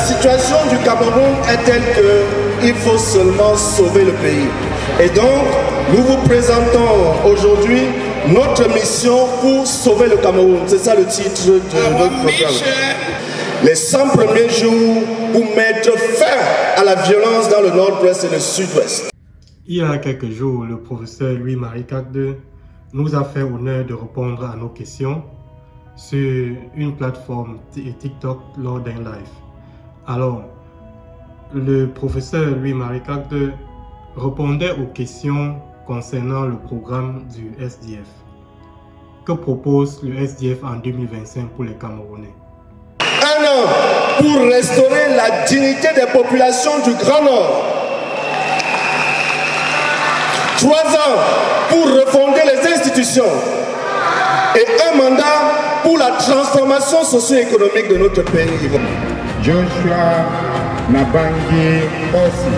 situation du Cameroun est telle qu'il faut seulement sauver le pays. Et donc, nous vous présentons aujourd'hui notre mission pour sauver le Cameroun. C'est ça le titre de notre programme. Les 100 premiers jours pour mettre fin à la violence dans le nord-ouest et le sud-ouest. Il y a quelques jours, le professeur Louis-Marie Cagde nous a fait honneur de répondre à nos questions sur une plateforme TikTok lors d'un live. Alors, le professeur Louis-Marie Cagde répondait aux questions concernant le programme du SDF. Que propose le SDF en 2025 pour les Camerounais? 1 an pour restaurer la dignité des populations du Grand Nord. 3 ans pour refonder les institutions. Et un mandat pour la transformation socio-économique de notre pays. Joshua Nabangi aussi.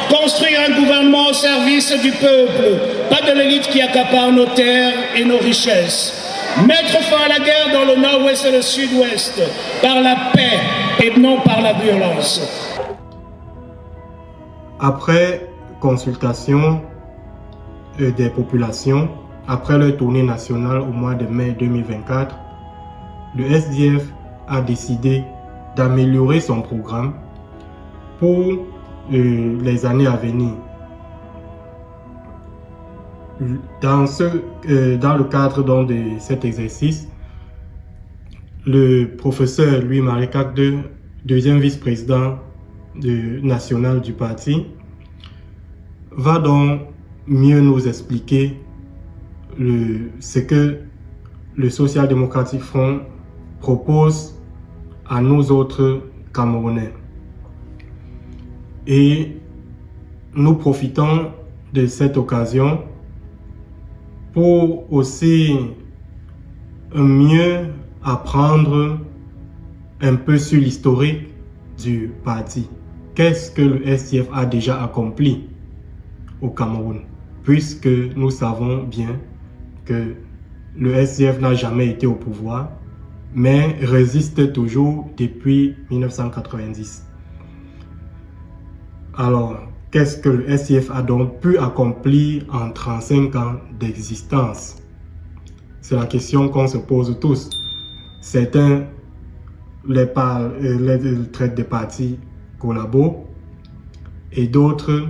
Construire un gouvernement au service du peuple, pas de l'élite qui accapare nos terres et nos richesses. Mettre fin à la guerre dans le nord-ouest et le sud-ouest, par la paix et non par la violence. Après consultation des populations, après leur tournée nationale au mois de mai 2024, le SDF a décidé d'améliorer son programme pour les années à venir. Dans le cadre donc, de cet exercice, le professeur Louis-Marie Cagde, deuxième vice-président national du parti, va donc mieux nous expliquer ce que le Social Democratic Front propose à nous autres Camerounais. Et nous profitons de cette occasion pour aussi mieux apprendre un peu sur l'historique du parti. Qu'est-ce que le SDF a déjà accompli au Cameroun? Puisque nous savons bien que le SDF n'a jamais été au pouvoir, mais résiste toujours depuis 1990. Alors, qu'est-ce que le SDF a donc pu accomplir en 35 ans d'existence? C'est la question qu'on se pose tous. Certains les traitent des partis collabos et d'autres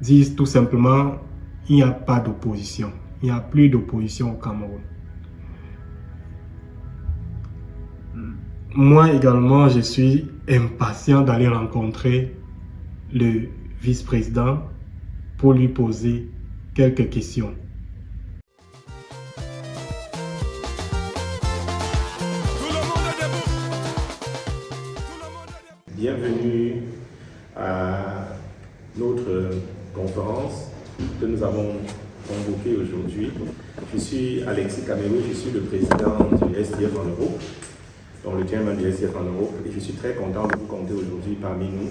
disent tout simplement il n'y a pas d'opposition. Il n'y a plus d'opposition au Cameroun. Moi également, je suis impatient d'aller rencontrer le vice-président pour lui poser quelques questions. Bienvenue à notre conférence que nous avons convoquée aujourd'hui. Je suis Alexis Camero, je suis le président du SDF en Europe, donc le chairman du SDF en Europe, et je suis très content de vous compter aujourd'hui parmi nous.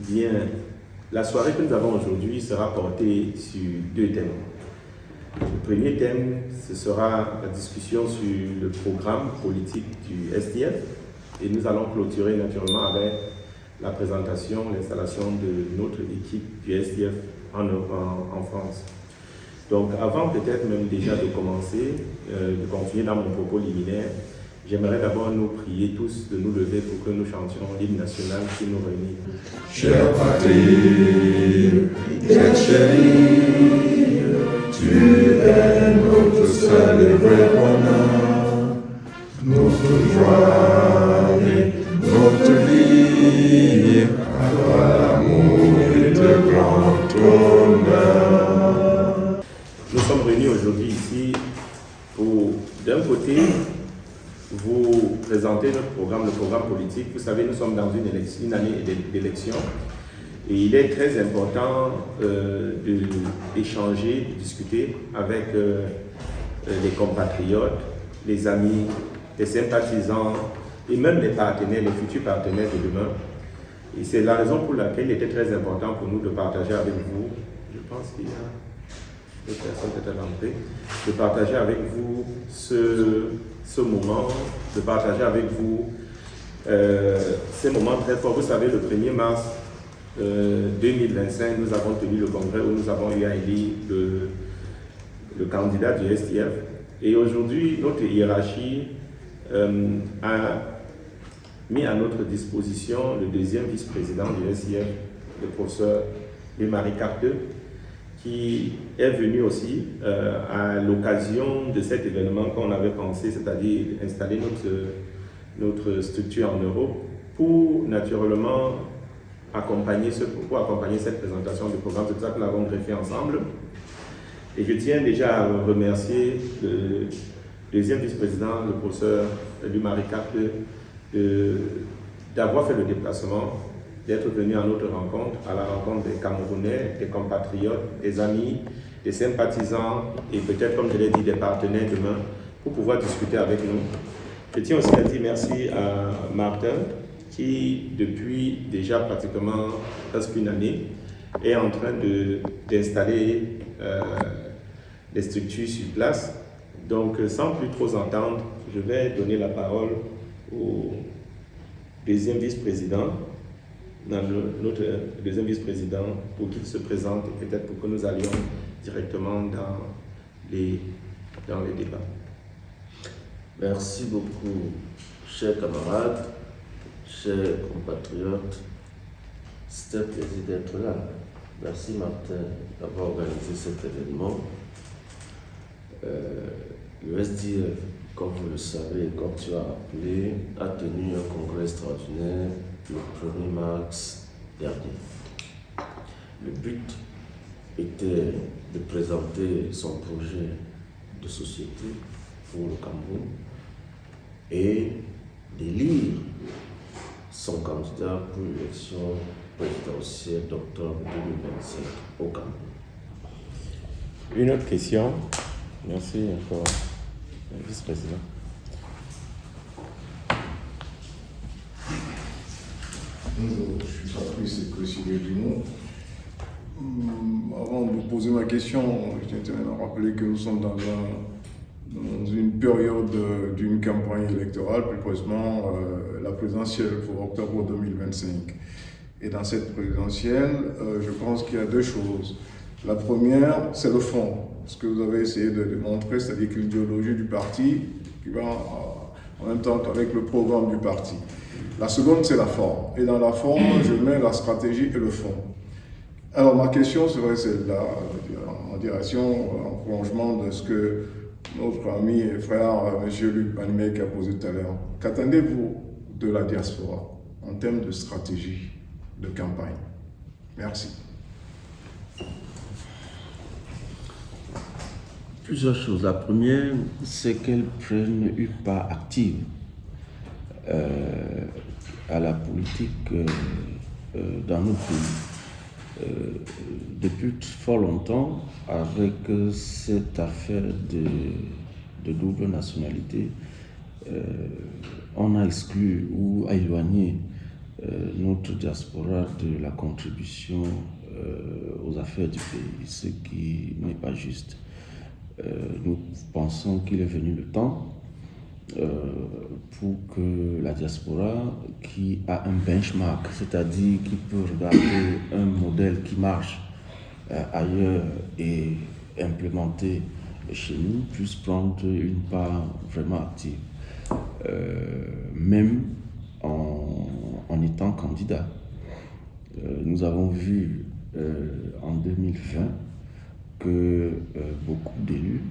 Bien, la soirée que nous avons aujourd'hui sera portée sur 2 thèmes. Le premier thème, ce sera la discussion sur le programme politique du SDF, et nous allons clôturer naturellement avec la présentation, l'installation de notre équipe du SDF en France. Donc avant peut-être même déjà de commencer, de continuer dans mon propos liminaire, j'aimerais d'abord nous prier tous de nous lever pour que nous chantions l'hymne national qui nous réunit. Chère patrie, bien chérie, tu es notre célébré bonheur, notre joie et notre vie, à toi l'amour et de grand honneur. Nous sommes réunis aujourd'hui ici pour, d'un côté, vous présenter notre programme, le programme politique. Vous savez, nous sommes dans une année d'élection et il est très important d'échanger, de discuter avec les compatriotes, les amis, les sympathisants et même les partenaires, les futurs partenaires de demain. Et c'est la raison pour laquelle il était très important pour nous de partager avec vous. Je pense qu'il y a d'autres personnes peut-être à l'entrée, de partager avec vous ce moment, de partager avec vous ces moments très forts. Vous savez, le 1er mars 2025, nous avons tenu le congrès où nous avons eu à élire le candidat du STF. Et aujourd'hui, notre hiérarchie a mis à notre disposition le deuxième vice-président du STF, le professeur Louis-Marie Carteux, qui est venu aussi à l'occasion de cet événement qu'on avait pensé, c'est-à-dire installer notre structure en Europe pour naturellement accompagner cette présentation du programme. C'est pour ça que nous l'avons greffé ensemble. Et je tiens déjà à remercier le deuxième vice-président, le professeur Louis-Marie Carteux, d'avoir fait le déplacement, d'être venu à notre rencontre, à la rencontre des Camerounais, des compatriotes, des amis, des sympathisants et peut-être, comme je l'ai dit, des partenaires demain pour pouvoir discuter avec nous. Je tiens aussi à dire merci à Martin qui, depuis déjà pratiquement presque une année, est en train d'installer les structures sur place. Donc, sans plus trop entendre, je vais donner la parole au deuxième vice-président, notre deuxième vice-président, pour qu'il se présente et peut-être pour que nous allions directement dans les débats. Merci beaucoup, chers camarades, chers compatriotes. C'est un plaisir d'être là. Merci Martin d'avoir organisé cet événement. Le SDF, comme vous le savez, comme tu as appelé, a tenu un congrès extraordinaire le 1er mars dernier. Le but était de présenter son projet de société pour le Cameroun et d'élire son candidat pour l'élection présidentielle d'octobre 2025 au Cameroun. Une autre question. Merci encore, vice-président. Bonjour, je suis Patrice Cossier-Dumont. Avant de poser ma question, je tiens à rappeler que nous sommes dans une période d'une campagne électorale, plus précisément la présidentielle pour octobre 2025. Et dans cette présidentielle, je pense qu'il y a deux choses. La première, c'est le fond, ce que vous avez essayé de démontrer, c'est-à-dire que l'idéologie du parti qui va en même temps avec le programme du parti. La seconde, c'est la forme. Et dans la forme, je mets la stratégie et le fond. Alors ma question serait celle-là, en direction, en prolongement de ce que notre ami et frère, M. Luc Banimek, a posé tout à l'heure. Qu'attendez-vous de la diaspora en termes de stratégie de campagne? Merci. Plusieurs choses. La première, c'est qu'elle prenne une part active à la politique dans nos pays. Depuis fort longtemps, avec cette affaire de double nationalité, on a exclu ou a éloigné notre diaspora de la contribution aux affaires du pays, ce qui n'est pas juste. Nous pensons qu'il est venu le temps pour que la diaspora, qui a un benchmark, c'est-à-dire qui peut regarder un modèle qui marche ailleurs et implémenter chez nous, puisse prendre une part vraiment active, même en étant candidat. Nous avons vu en 2020 que beaucoup d'élus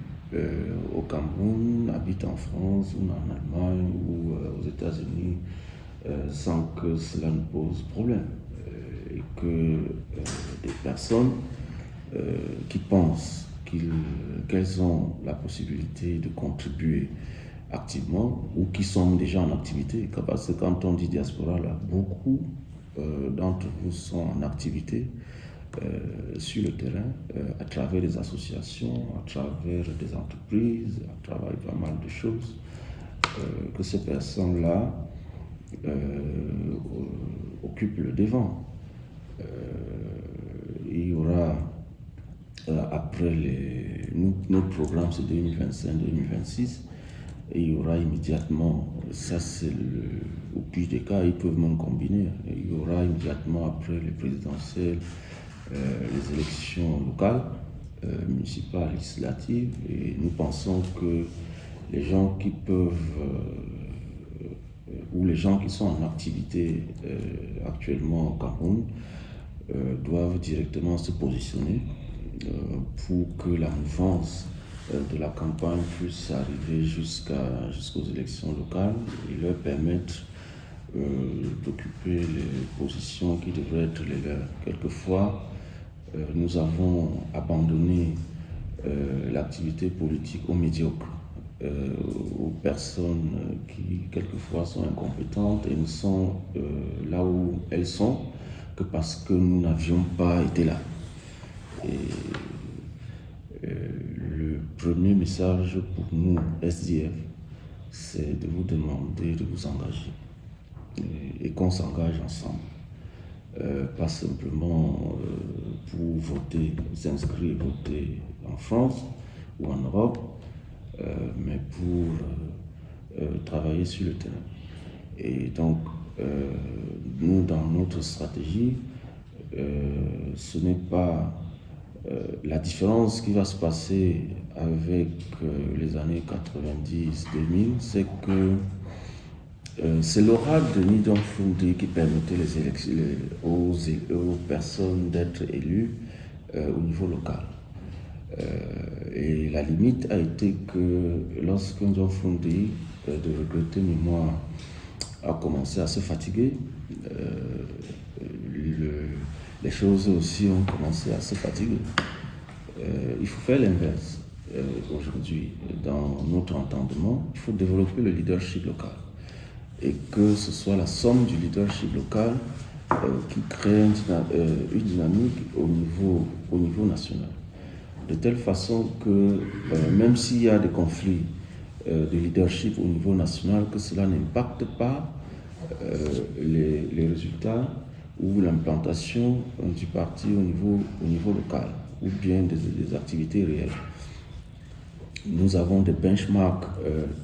au Cameroun habitent en France ou en Allemagne ou aux États-Unis sans que cela ne pose problème. Et que des personnes qui pensent qu'elles ont la possibilité de contribuer activement ou qui sont déjà en activité, parce que quand on dit diaspora, là, beaucoup d'entre vous sont en activité sur le terrain, à travers des associations, à travers des entreprises, à travers pas mal de choses, que ces personnes-là occupent le devant. Il y aura après notre programme c'est 2025-2026, et il y aura immédiatement, ça c'est au plus des cas, ils peuvent même combiner, il y aura immédiatement après les présidentielles, les élections locales, municipales, législatives, et nous pensons que les gens qui peuvent, ou les gens qui sont en activité actuellement au Cameroun, doivent directement se positionner pour que la mouvance de la campagne puisse arriver jusqu'aux élections locales et leur permettre d'occuper les positions qui devraient être les leurs. Quelquefois, nous avons abandonné l'activité politique aux médiocres, aux personnes qui quelquefois sont incompétentes et ne sont là où elles sont que parce que nous n'avions pas été là. Et le premier message pour nous, SDF, c'est de vous demander de vous engager et qu'on s'engage ensemble. Pas simplement pour voter, s'inscrire et voter en France ou en Europe, mais pour travailler sur le terrain. Et donc, nous, dans notre stratégie, ce n'est pas la différence qui va se passer avec les années 90-2000, c'est que c'est l'oracle de Nidon Fundi qui permettait aux personnes d'être élues au niveau local. Et la limite a été que lorsque Nidon Fundi, de regretter mémoire, a commencé à se fatiguer, les choses aussi ont commencé à se fatiguer. Il faut faire l'inverse aujourd'hui. Dans notre entendement, il faut développer le leadership local. Et que ce soit la somme du leadership local qui crée une dynamique au niveau national. De telle façon que même s'il y a des conflits de leadership au niveau national, que cela n'impacte pas les résultats ou l'implantation du parti au niveau local ou bien des activités réelles. Nous avons des benchmarks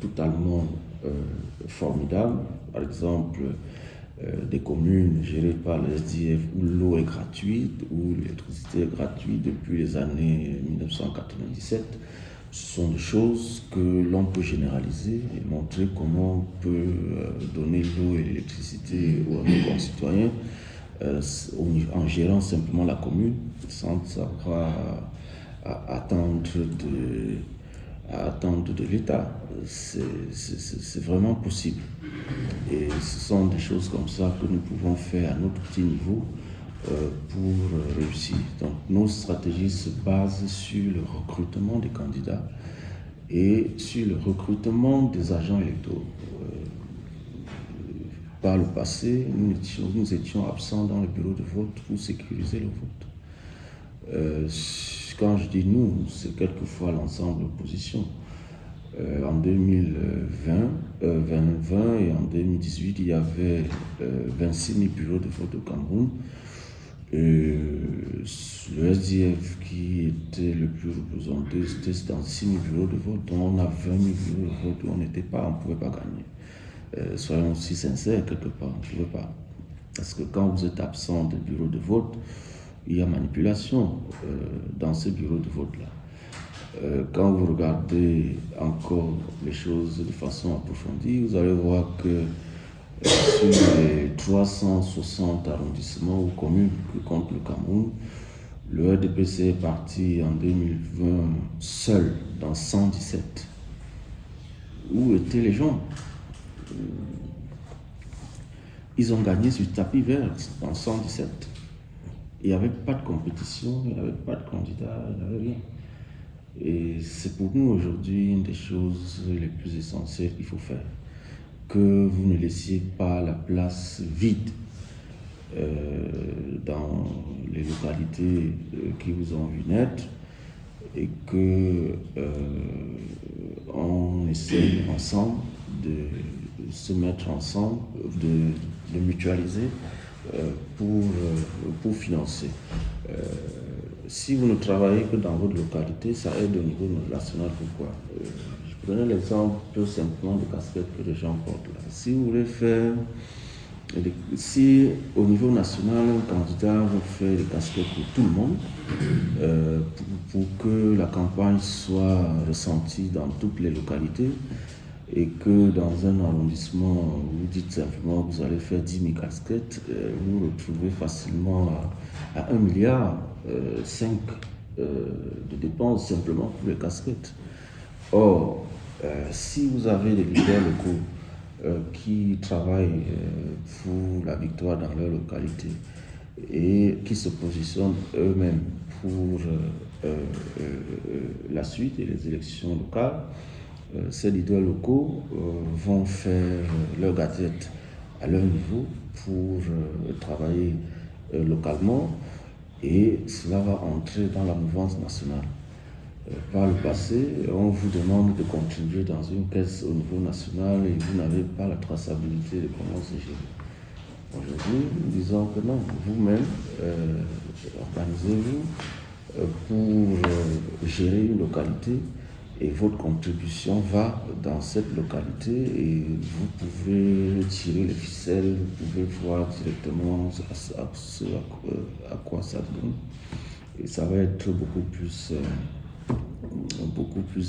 totalement formidables, par exemple des communes gérées par le SDF où l'eau est gratuite, où l'électricité est gratuite depuis les années 1997. Ce sont des choses que l'on peut généraliser et montrer comment on peut donner l'eau et l'électricité à nos concitoyens en gérant simplement la commune sans avoir à attendre de l'État. C'est vraiment possible. Et ce sont des choses comme ça que nous pouvons faire à notre petit niveau pour réussir. Donc nos stratégies se basent sur le recrutement des candidats et sur le recrutement des agents électoraux. Par le passé, nous étions absents dans le bureau de vote pour sécuriser le vote. Quand je dis nous, c'est quelquefois l'ensemble de l'opposition. En 2020 et en 2018, il y avait 26 000 bureaux de vote au Cameroun. Et le SDF qui était le plus représenté, c'était dans 6 000 bureaux de vote. Donc on a 20 000 bureaux de vote où on ne pouvait pas gagner. Soyons aussi sincères quelque part, je ne veux pas. Parce que quand vous êtes absent des bureaux de vote, il y a manipulation dans ces bureaux de vote-là. Quand vous regardez encore les choses de façon approfondie, vous allez voir que sur les 360 arrondissements ou communes que compte le Cameroun, le RDPC est parti en 2020 seul dans 117. Où étaient les gens? Ils ont gagné sur tapis vert dans 117. Il n'y avait pas de compétition, il n'y avait pas de candidat, il n'y avait rien. Et c'est pour nous aujourd'hui une des choses les plus essentielles qu'il faut faire. Que vous ne laissiez pas la place vide dans les localités qui vous ont vu naître et que on essaye ensemble de se mettre ensemble, de mutualiser pour financer. si vous ne travaillez que dans votre localité, ça aide au niveau national. Pourquoi? Je prenais l'exemple tout simplement de casquettes que les gens portent là. Si vous voulez faire, si au niveau national, un candidat veut faire des casquettes pour tout le monde, pour que la campagne soit ressentie dans toutes les localités, et que dans un arrondissement, vous dites simplement que vous allez faire 10 000 casquettes, vous vous retrouvez facilement à 1,5 milliard de dépenses simplement pour les casquettes. Or, si vous avez des leaders locaux qui travaillent pour la victoire dans leur localité et qui se positionnent eux-mêmes pour la suite et les élections locales, ces leaders locaux vont faire leur gadget à leur niveau pour travailler localement, et cela va entrer dans la mouvance nationale. Par le passé, on vous demande de contribuer dans une caisse au niveau national et vous n'avez pas la traçabilité de comment c'est géré. Aujourd'hui, nous disons que non, vous-même, organisez-vous pour gérer une localité, et votre contribution va dans cette localité et vous pouvez tirer les ficelles, vous pouvez voir directement à quoi ça donne. Et ça va être beaucoup plus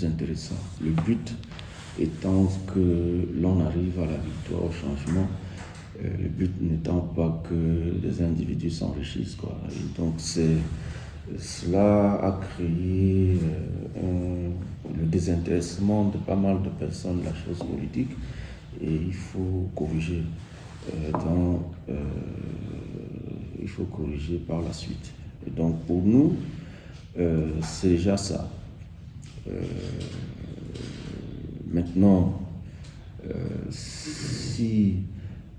intéressant. Le but étant que l'on arrive à la victoire, au changement, le but n'étant pas que les individus s'enrichissent, quoi. Et donc cela a créé le désintéressement de pas mal de personnes de la chose politique, et il faut corriger par la suite. Et donc pour nous, c'est déjà ça. Maintenant, si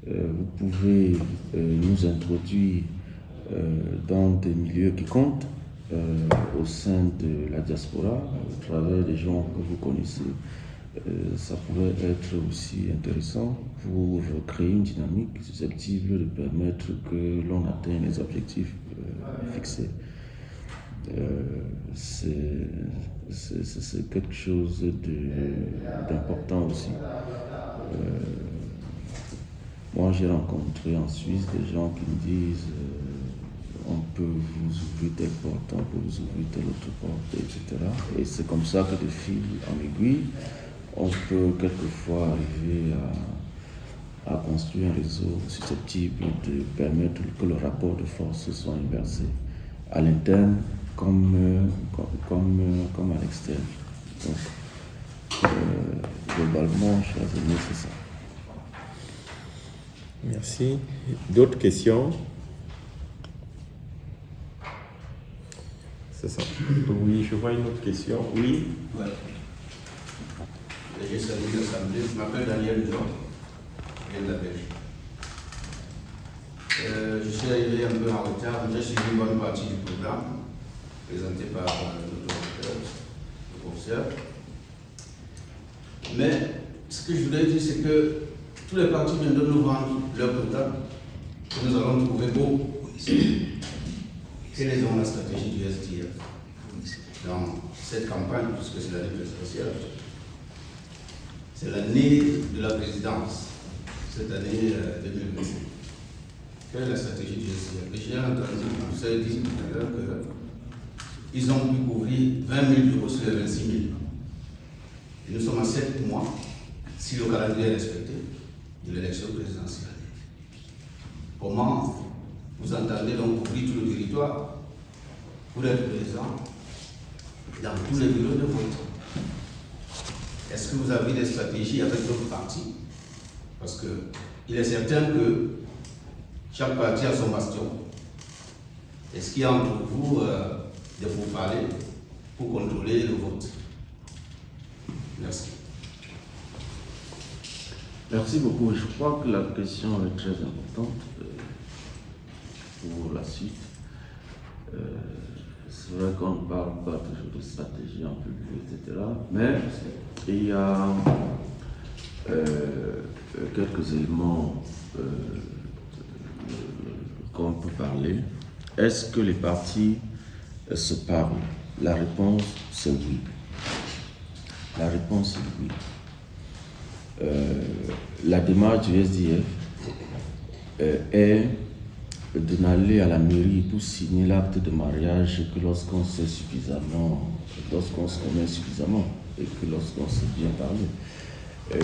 vous pouvez nous introduire dans des milieux qui comptent, au sein de la diaspora, au travers des gens que vous connaissez, ça pourrait être aussi intéressant pour créer une dynamique susceptible de permettre que l'on atteigne les objectifs fixés. C'est quelque chose d'important aussi. Moi, j'ai rencontré en Suisse des gens qui me disent on peut vous ouvrir telle porte, on peut vous ouvrir telle autre porte, etc. Et c'est comme ça que de fil en aiguille, on peut quelquefois arriver à construire un réseau susceptible de permettre que le rapport de force soit inversé, à l'interne comme à l'externe. Donc, globalement, chers amis, c'est ça. Merci. D'autres questions? C'est ça. Oui, je vois une autre question. Oui. Ouais. Je salue l'Assemblée. Je m'appelle Daniel Jean. Je viens de la Belgique. Je suis arrivé un peu en retard. J'ai suivi une bonne partie du programme présenté par le professeur. Mais ce que je voulais dire, c'est que tous les partis viennent de nous vendre leur programme que nous allons trouver beau ici. Quelle est donc la stratégie du SDF dans cette campagne, puisque c'est l'année présidentielle? C'est l'année de la présidence, cette année 2025. Quelle est la stratégie du SDF? J'ai entendu le professeur dire tout à l'heure qu'ils ont pu couvrir 20 000 euros sur les 26 000. Et nous sommes à 7 mois, si le calendrier est respecté, de l'élection présidentielle. Comment vous entendez donc couvrir tout le territoire pour être présent dans tous les bureaux de vote? Est-ce que vous avez des stratégies avec d'autres partis? Parce qu'il est certain que chaque parti a son bastion. Est-ce qu'il y a entre vous des pourparlers pour contrôler le vote? Merci. Merci beaucoup. Je crois que la question est très importante pour la suite. C'est vrai qu'on ne parle pas toujours de stratégie en public, etc. Mais il y a quelques éléments qu'on peut parler. Est-ce que les partis se parlent? La réponse, c'est oui. La réponse est oui. La démarche du SDF est de n'aller à la mairie pour signer l'acte de mariage que lorsqu'on sait suffisamment, lorsqu'on se connaît suffisamment et que lorsqu'on sait bien parler.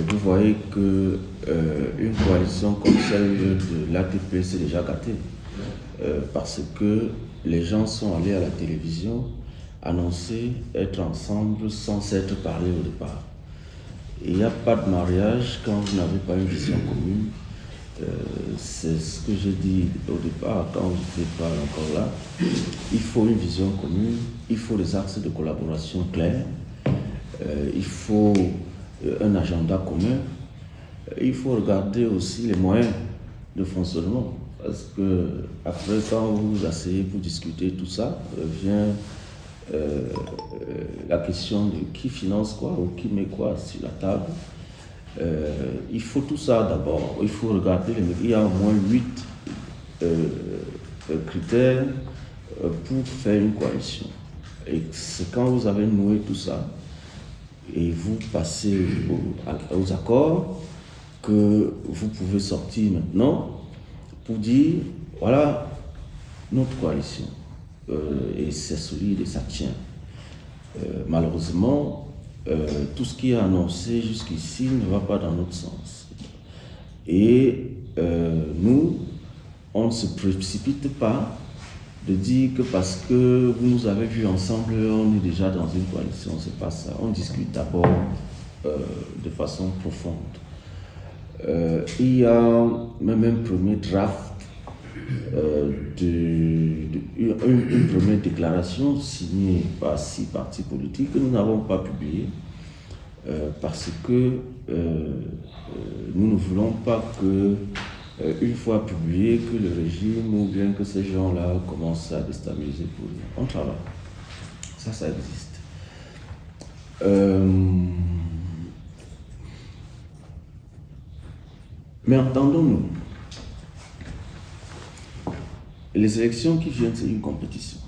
Vous voyez que une coalition comme celle de l'ATP s'est déjà gâtée parce que les gens sont allés à la télévision annoncer être ensemble sans s'être parlé au départ. Il n'y a pas de mariage quand vous n'avez pas une vision commune. C'est ce que j'ai dit au départ quand je n'étais pas encore là. Il faut une vision commune, il faut des axes de collaboration clairs, il faut un agenda commun, il faut regarder aussi les moyens de fonctionnement. Parce que après, quand vous vous asseyez pour discuter tout ça, vient la question de qui finance quoi ou qui met quoi sur la table. Il faut tout ça d'abord. Il faut regarder, il y a au moins 8 critères pour faire une coalition. Et c'est quand vous avez noué tout ça et vous passez aux accords que vous pouvez sortir maintenant pour dire voilà notre coalition. Et c'est solide et ça tient. Malheureusement, tout ce qui est annoncé jusqu'ici ne va pas dans notre sens. Et nous, on ne se précipite pas de dire que parce que vous nous avez vus ensemble, on est déjà dans une coalition. C'est pas ça. On discute d'abord de façon profonde. Il y a même un premier draft, une première déclaration signée par 6 partis politiques que nous n'avons pas publiée parce que nous ne voulons pas que, une fois publié, que le régime ou bien que ces gens-là commencent à déstabiliser pour nous. On travaille. Ça existe. Mais entendons-nous. Les élections qui viennent, c'est une compétition.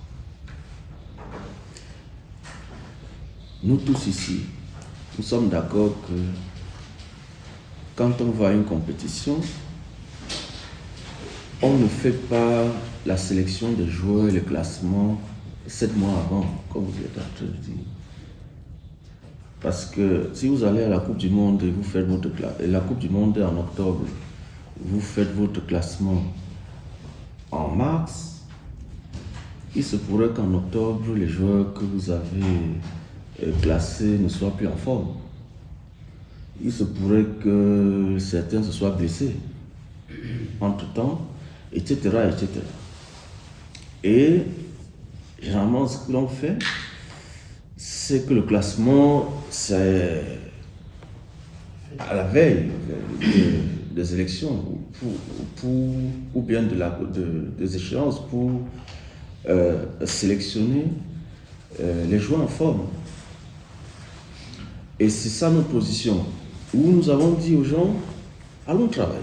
Nous tous ici, nous sommes d'accord que quand on va à une compétition, on ne fait pas la sélection des joueurs et le classement 7 mois avant, comme vous êtes en train de dire. Parce que si vous allez à la Coupe du Monde et vous faites votre classement, la Coupe du Monde est en octobre, vous faites votre classement en mars, il se pourrait qu'en octobre, les joueurs que vous avez classés ne soient plus en forme. Il se pourrait que certains se soient blessés entre-temps, etc., etc. Et généralement, ce que l'on fait, c'est que le classement, c'est à la veille des élections ou bien des échéances pour sélectionner les joueurs en forme. Et c'est ça notre position, où nous avons dit aux gens, allons travailler,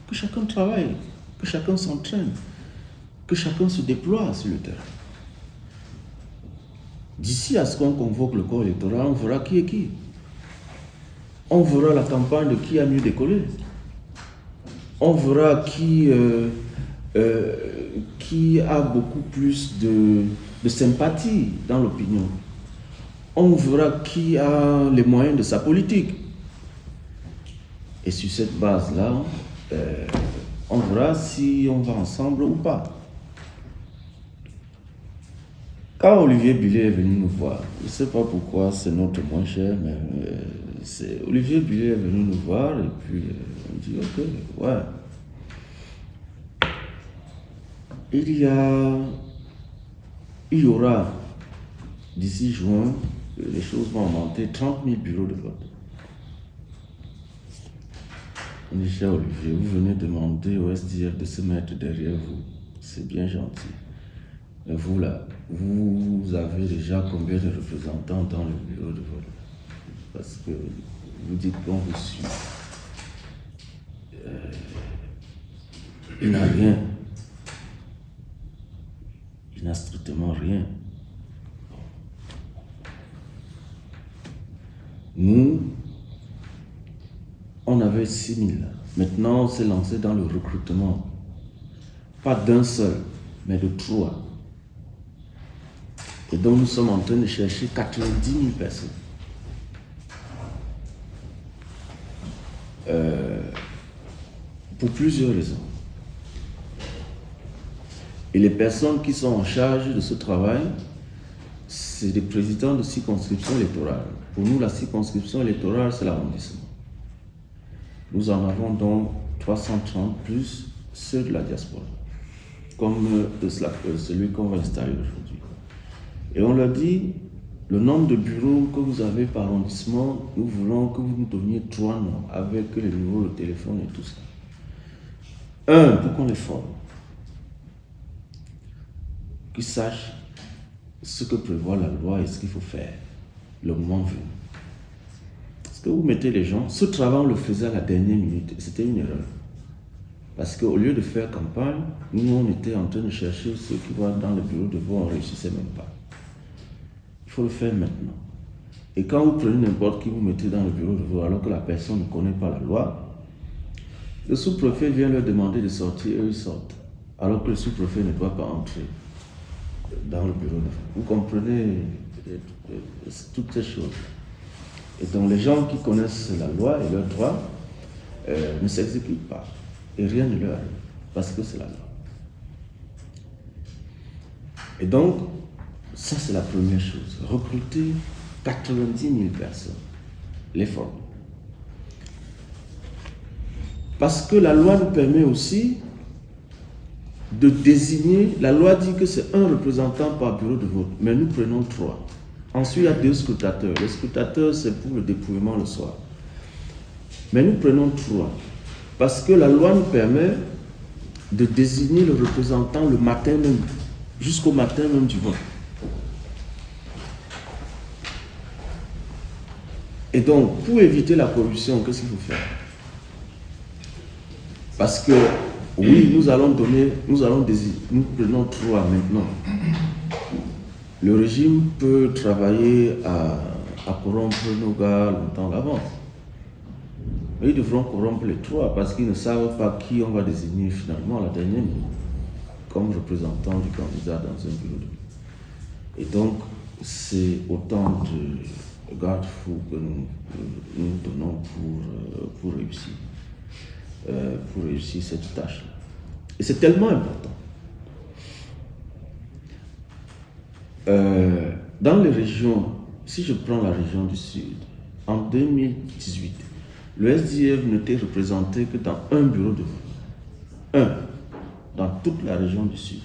que chacun travaille, que chacun s'entraîne, que chacun se déploie sur le terrain. D'ici à ce qu'on convoque le corps électoral, on verra qui est qui. On verra la campagne de qui a mieux décollé. On verra qui a beaucoup plus de sympathie dans l'opinion. On verra qui a les moyens de sa politique. Et sur cette base-là, on verra si on va ensemble ou pas. Quand Olivier Billet est venu nous voir, je ne sais pas pourquoi c'est notre moins cher, mais Olivier Billet est venu nous voir et puis on dit ok, ouais. Il y aura d'ici juin, les choses vont augmenter, 30 000 bureaux de vote. On dit, cher Olivier, vous venez demander au SDF de se mettre derrière vous. C'est bien gentil. Mais vous là, vous avez déjà combien de représentants dans le bureau de vote? Parce que vous dites qu'on vous suit. Il n'a rien. Il n'a strictement strictement rien. Nous, on avait 6 000. Maintenant, on s'est lancé dans le recrutement. Pas d'un seul, mais de 3. Et donc, nous sommes en train de chercher 90 000 personnes. Pour plusieurs raisons. Et les personnes qui sont en charge de ce travail, c'est des présidents de circonscription électorale. Pour nous, la circonscription électorale, c'est l'arrondissement. Nous en avons donc 330 plus ceux de la diaspora, comme celui qu'on va installer aujourd'hui. Et on leur dit, le nombre de bureaux que vous avez par arrondissement, nous voulons que vous nous donniez 3 noms, avec les numéros de téléphone et tout ça. 1, pour qu'on les forme, qu'ils sachent ce que prévoit la loi et ce qu'il faut faire, le moment venu. Parce que vous mettez les gens, ce travail on le faisait à la dernière minute, et c'était une erreur. Parce qu'au lieu de faire campagne, nous on était en train de chercher ceux qui vont dans le bureau de vote, on ne réussissait même pas. Il faut le faire maintenant. Et quand vous prenez n'importe qui, vous mettez dans le bureau de vote alors que la personne ne connaît pas la loi, le sous-préfet vient leur demander de sortir, eux ils sortent. Alors que le sous-préfet ne doit pas entrer dans le bureau de vote. Vous comprenez toutes ces choses. Et donc les gens qui connaissent la loi et leurs droits ne s'exécutent pas. Et rien ne leur arrive, parce que c'est la loi. Et donc, ça c'est la première chose. Recruter 90 000 personnes, les former. Parce que la loi nous permet aussi de désigner, la loi dit que c'est un représentant par bureau de vote, mais nous prenons 3. Ensuite, il y a 2 scrutateurs. Les scrutateurs, c'est pour le dépouillement le soir. Mais nous prenons 3. Parce que la loi nous permet de désigner le représentant le matin même, jusqu'au matin même du vote. Et donc, pour éviter la corruption, qu'est-ce qu'il faut faire? Parce que, oui, nous prenons 3 maintenant. Le régime peut travailler à corrompre nos gars longtemps avant. Mais ils devront corrompre les 3 parce qu'ils ne savent pas qui on va désigner finalement à la dernière minute comme représentant du candidat dans un bureau de vote. Et donc, c'est autant de garde-fous que nous donnons pour réussir cette tâche-là. Et c'est tellement important. Dans les régions, si je prends la région du Sud, en 2018, le SDF n'était représenté que dans un bureau de vote. Dans toute la région du Sud.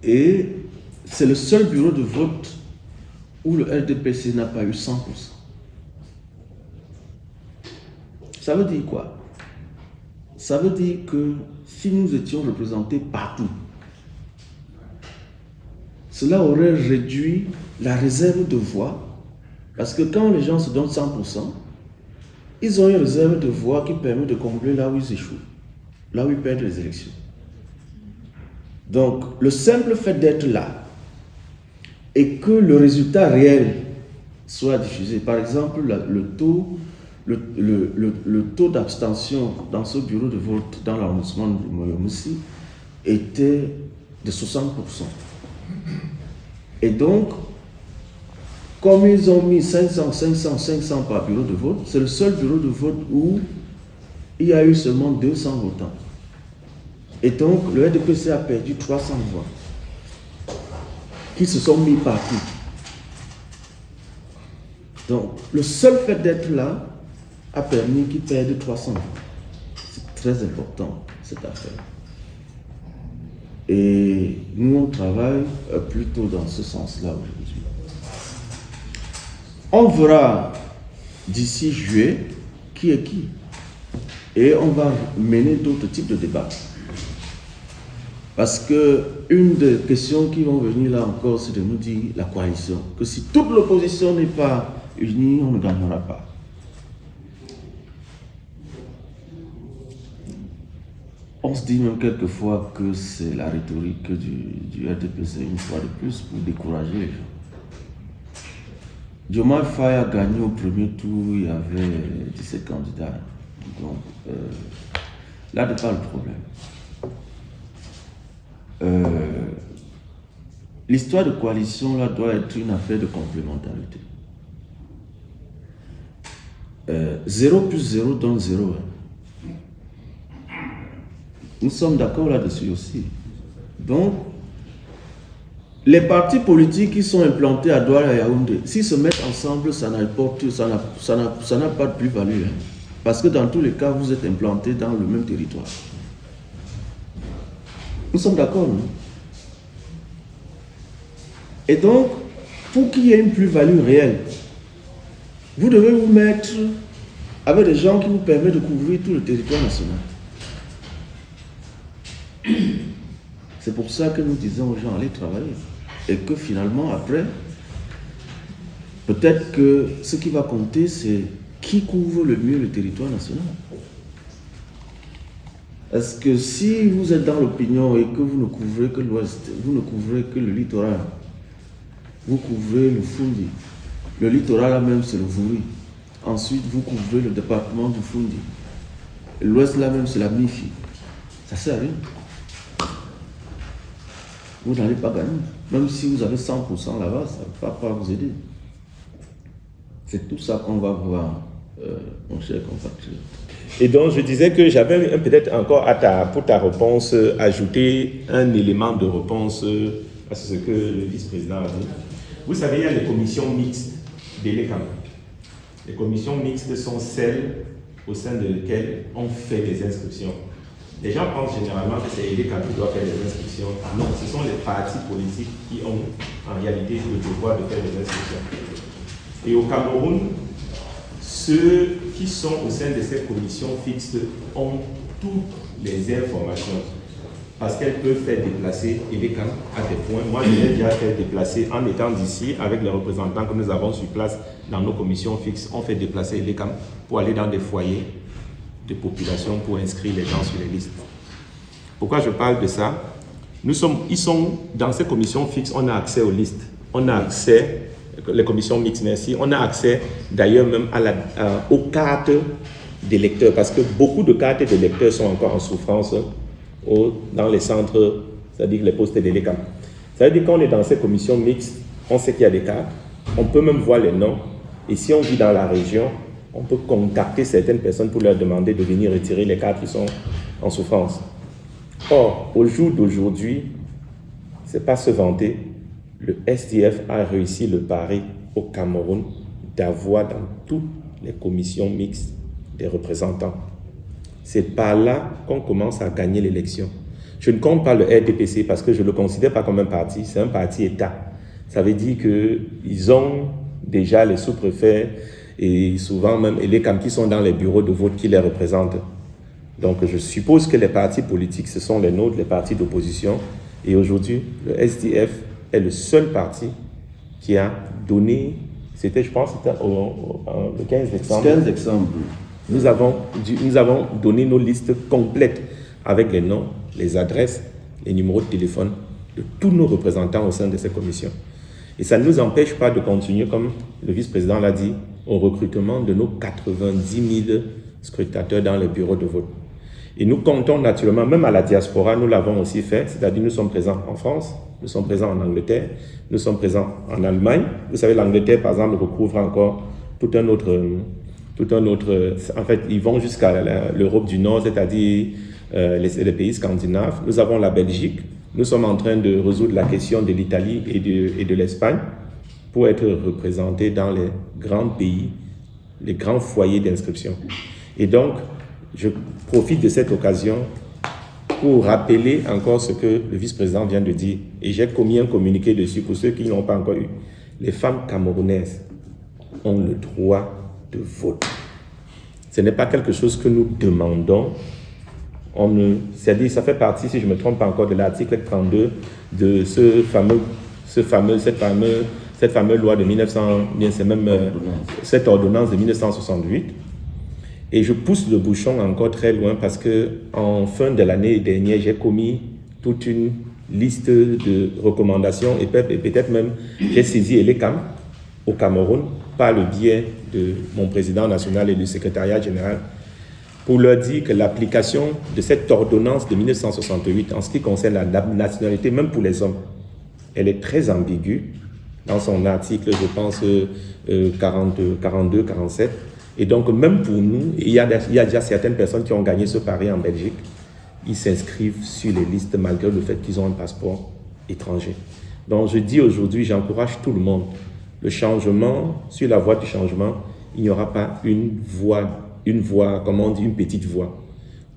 Et c'est le seul bureau de vote où le RDPC n'a pas eu 100%. Ça veut dire quoi? Ça veut dire que si nous étions représentés partout, cela aurait réduit la réserve de voix, parce que quand les gens se donnent 100%, ils ont une réserve de voix qui permet de combler là où ils échouent, là où ils perdent les élections. Donc, le simple fait d'être là et que le résultat réel soit diffusé, par exemple, le taux d'abstention dans ce bureau de vote dans l'arrondissement de Moyomoussi était de 60%. Et donc, comme ils ont mis 500 par bureau de vote, c'est le seul bureau de vote où il y a eu seulement 200 votants. Et donc, le RDPC a perdu 300 voix qui se sont mis partout. Donc, le seul fait d'être là a permis qu'ils perdent 300 voix. C'est très important, cette affaire. Et nous, on travaille plutôt dans ce sens-là aujourd'hui. On verra d'ici juillet qui est qui. Et on va mener d'autres types de débats. Parce que une des questions qui vont venir là encore, c'est de nous dire la coalition. Que si toute l'opposition n'est pas unie, on ne gagnera pas. On se dit même quelquefois que c'est la rhétorique du RDPC une fois de plus pour décourager les gens. Diomaye Faye a gagné au premier tour, il y avait 17 candidats. Donc là n'est pas le problème. L'histoire de coalition là doit être une affaire de complémentarité. 0 plus 0 donne 0. Nous sommes d'accord là-dessus aussi. Donc, les partis politiques qui sont implantés à Douala et Yaoundé, s'ils se mettent ensemble, ça n'a pas de plus-value. Parce que dans tous les cas, vous êtes implantés dans le même territoire. Nous sommes d'accord, non? Et donc, pour qu'il y ait une plus-value réelle, vous devez vous mettre avec des gens qui vous permettent de couvrir tout le territoire national. C'est pour ça que nous disons aux gens, allez travailler. Et que finalement, après, peut-être que ce qui va compter, c'est qui couvre le mieux le territoire national. Est-ce que si vous êtes dans l'opinion et que vous ne couvrez que l'Ouest, vous ne couvrez que le littoral, vous couvrez le Fundi, le littoral là même c'est le Vouri, ensuite vous couvrez le département du Fundi, l'Ouest là même c'est la Mifi, ça sert à rien. Vous n'allez pas gagner. Même si vous avez 100% là-bas, ça ne va pas vous aider. C'est tout ça qu'on va voir, mon cher compatriote. Et donc, je disais que j'avais peut-être encore pour ta réponse, ajouter un élément de réponse à ce que le vice-président a dit. Vous savez, il y a les commissions mixtes de l'ECAM. Les commissions mixtes sont celles au sein de lesquelles on fait des inscriptions. Les gens pensent généralement que c'est l'ECAM qui doit faire les inscriptions. Non, ce sont les partis politiques qui ont en réalité le devoir de faire les inscriptions. Et au Cameroun, ceux qui sont au sein de cette commission fixes ont toutes les informations parce qu'elles peuvent faire déplacer l'ECAM à des points. Moi, je l'ai déjà fait déplacer en étant d'ici avec les représentants que nous avons sur place dans nos commissions fixes. On fait déplacer l'ECAM pour aller dans des foyers de population pour inscrire les gens sur les listes. Pourquoi je parle de ça? Ils sont dans ces commissions fixes, on a accès aux listes, on a accès, les commissions mixtes, merci, on a accès d'ailleurs même aux cartes d'électeurs, parce que beaucoup de cartes d'électeurs sont encore en souffrance dans les centres, c'est-à-dire les postes de l'ECAM. Ça veut dire qu'on est dans ces commissions mixtes, on sait qu'il y a des cartes, on peut même voir les noms, et si on vit dans la région, on peut contacter certaines personnes pour leur demander de venir retirer les cartes qui sont en souffrance. Or, au jour d'aujourd'hui, c'est pas se vanter, le SDF a réussi le pari au Cameroun d'avoir dans toutes les commissions mixtes des représentants. C'est par là qu'on commence à gagner l'élection. Je ne compte pas le RDPC parce que je ne le considère pas comme un parti, c'est un parti État. Ça veut dire qu'ils ont déjà les sous-préfets et souvent même les CAM qui sont dans les bureaux de vote qui les représentent. Donc je suppose que les partis politiques, ce sont les nôtres, les partis d'opposition. Et aujourd'hui, le SDF est le seul parti qui a donné, c'était je pense le 15 décembre. 15 décembre. Nous avons donné nos listes complètes avec les noms, les adresses, les numéros de téléphone de tous nos représentants au sein de ces commissions. Et ça ne nous empêche pas de continuer, comme le vice-président l'a dit, au recrutement de nos 90 000 scrutateurs dans les bureaux de vote. Et nous comptons naturellement, même à la diaspora, nous l'avons aussi fait, c'est-à-dire nous sommes présents en France, nous sommes présents en Angleterre, nous sommes présents en Allemagne. Vous savez, l'Angleterre, par exemple, recouvre encore tout un autre, en fait, ils vont jusqu'à l'Europe du Nord, c'est-à-dire les pays scandinaves. Nous avons la Belgique. Nous sommes en train de résoudre la question de l'Italie et de l'Espagne pour être représentés dans les grands pays, les grands foyers d'inscription. Et donc, je profite de cette occasion pour rappeler encore ce que le vice-président vient de dire. Et j'ai commis un communiqué dessus pour ceux qui n'ont pas encore eu. Les femmes camerounaises ont le droit de vote. Ce n'est pas quelque chose que nous demandons. C'est-à-dire, ça fait partie, si je ne me trompe pas encore, de l'article 32 de cette fameuse loi de 1900, c'est même cette ordonnance de 1968. Et je pousse le bouchon encore très loin parce qu'en fin de l'année dernière, j'ai commis toute une liste de recommandations et peut-être même j'ai saisi Elecam au Cameroun par le biais de mon président national et du secrétariat général pour leur dire que l'application de cette ordonnance de 1968 en ce qui concerne la nationalité, même pour les hommes, elle est très ambiguë dans son article, je pense, 42, 47. Et donc, même pour nous, il y a déjà certaines personnes qui ont gagné ce pari en Belgique. Ils s'inscrivent sur les listes malgré le fait qu'ils ont un passeport étranger. Donc, je dis aujourd'hui, j'encourage tout le monde. Le changement, sur la voie du changement, il n'y aura pas une voix, comment on dit, une petite voix.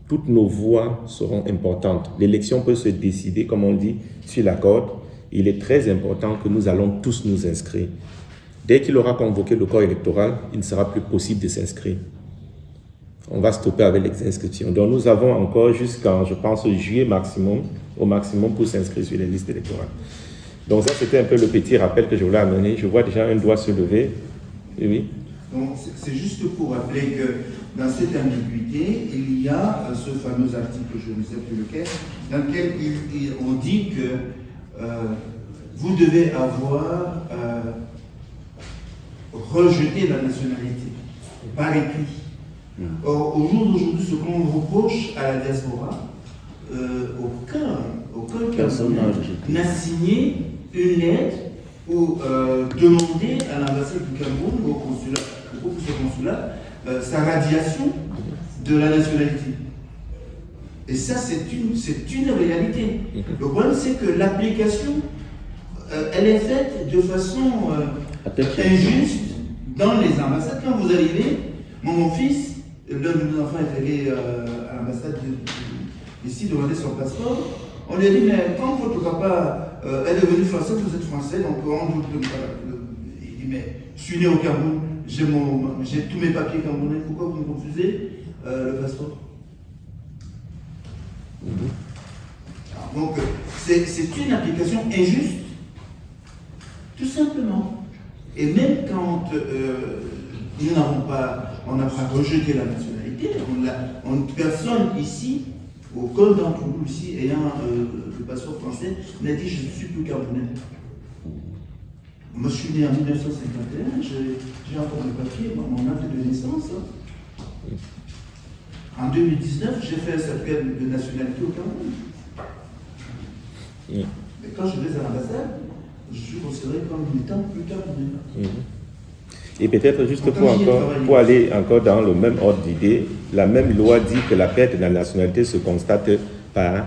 Toutes nos voix seront importantes. L'élection peut se décider, comme on dit, sur la corde. Il est très important que nous allons tous nous inscrire. Dès qu'il aura convoqué le corps électoral, il ne sera plus possible de s'inscrire. On va stopper avec les inscriptions. Donc nous avons encore jusqu'en, je pense, juillet maximum, au maximum pour s'inscrire sur les listes électorales. Donc ça, c'était un peu le petit rappel que je voulais amener. Je vois déjà un doigt se lever. Oui. Donc c'est juste pour rappeler que dans cette ambiguïté, il y a ce fameux article, je ne sais plus lequel, dans lequel on dit que vous devez avoir rejeté la nationalité par écrit. Or, au jour d'aujourd'hui, ce qu'on reproche à la diaspora, aucun Camerounais n'a signé une lettre ou demandé à l'ambassade du Cameroun, au consulat, sa radiation de la nationalité. Et ça, c'est une réalité. Le problème, c'est que l'application, elle est faite de façon injuste dans les ambassades. Quand vous arrivez, mon fils, l'un de nos enfants est allé à l'ambassade ici demander son passeport. On lui a dit, mais quand votre papa est devenu français, vous êtes français, donc on vous il dit, mais je suis né au Cameroun, j'ai tous mes papiers camerounais, pourquoi vous me refusez le passeport? Alors, donc, c'est une application injuste, tout simplement. Et même quand on n'a pas rejeté la nationalité, personne ici, aucun d'entre nous ici ayant le passeport français, n'a dit je ne suis plus camerounais. Moi je suis né en 1951, j'ai encore mes papiers, mon acte de naissance. En 2019, j'ai fait un certificat de nationalité au Cameroun. Mais quand je vais à l'ambassade, je suis considéré comme étant plus camerounais. Et peut-être juste pour aller encore dans le même ordre d'idée, la même loi dit que la perte de la nationalité se constate par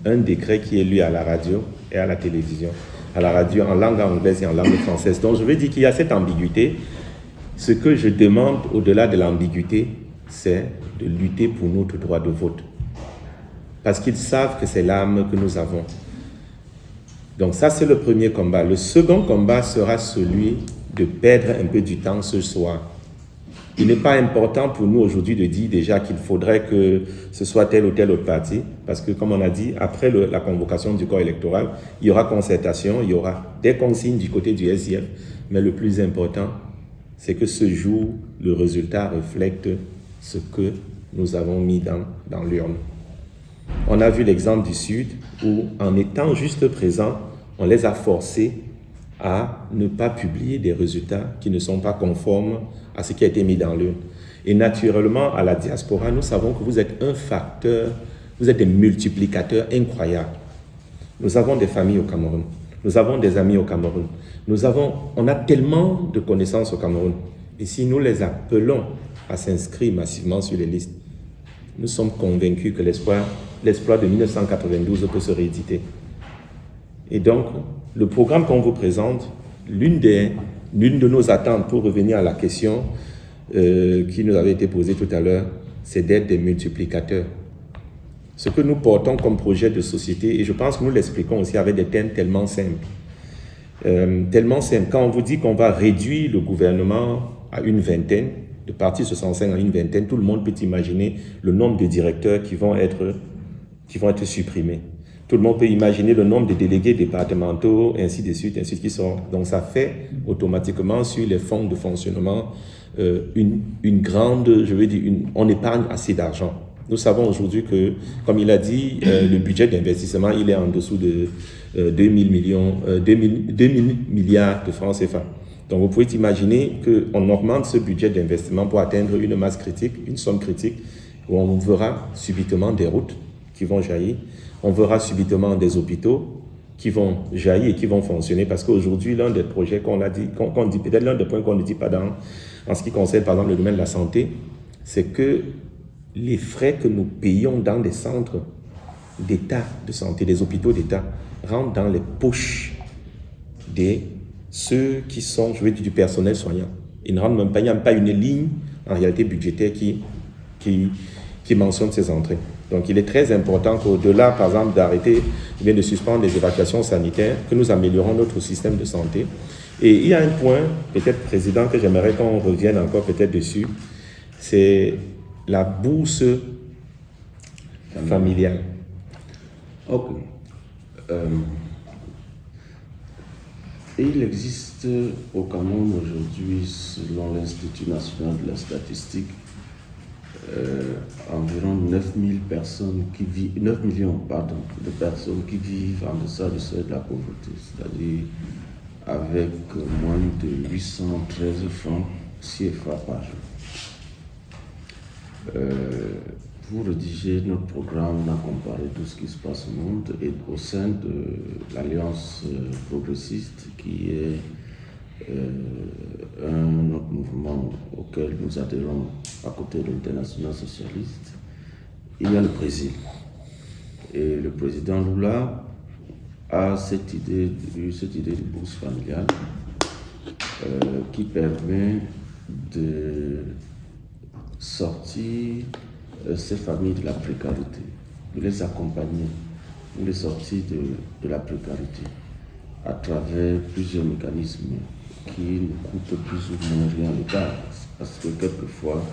un décret qui est lu à la radio et à la télévision. À la radio en langue anglaise et en langue française. Donc je veux dire qu'il y a cette ambiguïté. Ce que je demande au-delà de l'ambiguïté, c'est de lutter pour notre droit de vote. Parce qu'ils savent que c'est l'arme que nous avons. Donc ça, c'est le premier combat. Le second combat sera celui de perdre un peu du temps ce soir. Il n'est pas important pour nous aujourd'hui de dire déjà qu'il faudrait que ce soit tel ou tel autre parti, parce que comme on a dit, après la convocation du corps électoral, il y aura concertation, il y aura des consignes du côté du SIF, mais le plus important, c'est que ce jour, le résultat reflète ce que nous avons mis dans l'urne. On a vu l'exemple du Sud où, en étant juste présent, on les a forcés à ne pas publier des résultats qui ne sont pas conformes à ce qui a été mis dans l'urne. Et naturellement, à la diaspora, nous savons que vous êtes un facteur, vous êtes des multiplicateurs incroyables. Nous avons des familles au Cameroun, nous avons des amis au Cameroun, on a tellement de connaissances au Cameroun. Et si nous les appelons à s'inscrire massivement sur les listes, nous sommes convaincus que l'exploit de 1992 peut se rééditer. Et donc, le programme qu'on vous présente, l'une de nos attentes pour revenir à la question qui nous avait été posée tout à l'heure, c'est d'être des multiplicateurs. Ce que nous portons comme projet de société, et je pense que nous l'expliquons aussi avec des thèmes tellement simples. Quand on vous dit qu'on va réduire le gouvernement à une vingtaine, de partis 65 à une vingtaine, tout le monde peut imaginer le nombre de directeurs qui vont être supprimés. Tout le monde peut imaginer le nombre de délégués départementaux, ainsi de suite qui sont. Donc ça fait automatiquement sur les fonds de fonctionnement une grande, je veux dire, on épargne assez d'argent. Nous savons aujourd'hui que, comme il a dit, le budget d'investissement, il est en dessous de 2 000 milliards de francs CFA. Donc vous pouvez imaginer qu'on augmente ce budget d'investissement pour atteindre une masse critique, une somme critique, où on verra subitement des routes qui vont jaillir, on verra subitement des hôpitaux qui vont jaillir et qui vont fonctionner, parce qu'aujourd'hui, l'un des projets qu'on dit, peut-être l'un des points qu'on ne dit pas en ce qui concerne par exemple le domaine de la santé, c'est que les frais que nous payons dans des centres d'État de santé, des hôpitaux d'État, rentrent dans les poches de ceux qui sont, je veux dire, du personnel soignant. Ils ne rentrent même pas, il n'y a même pas une ligne en réalité budgétaire qui mentionne ces entrées. Donc il est très important qu'au-delà, par exemple, d'arrêter, de suspendre les évacuations sanitaires, que nous améliorons notre système de santé. Et il y a un point, peut-être, Président, que j'aimerais qu'on revienne encore peut-être dessus, c'est la bourse familiale. Ok. Il existe au Cameroun aujourd'hui, selon l'Institut national de la statistique, environ 9 millions de personnes qui vivent en deçà du seuil de la pauvreté, c'est-à-dire avec moins de 813 francs CFA par jour. Pour rédiger notre programme, on a comparé tout ce qui se passe au monde et au sein de l'Alliance progressiste, qui est un autre mouvement auquel nous adhérons à côté de l'Internationale socialiste, il y a le Brésil. Et le président Lula a eu cette idée de bourse familiale qui permet de sortir ces familles de la précarité, de les accompagner, de les sortir de la précarité à travers plusieurs mécanismes qui ne coûtent plus ou moins rien à l'État, parce que quelquefois,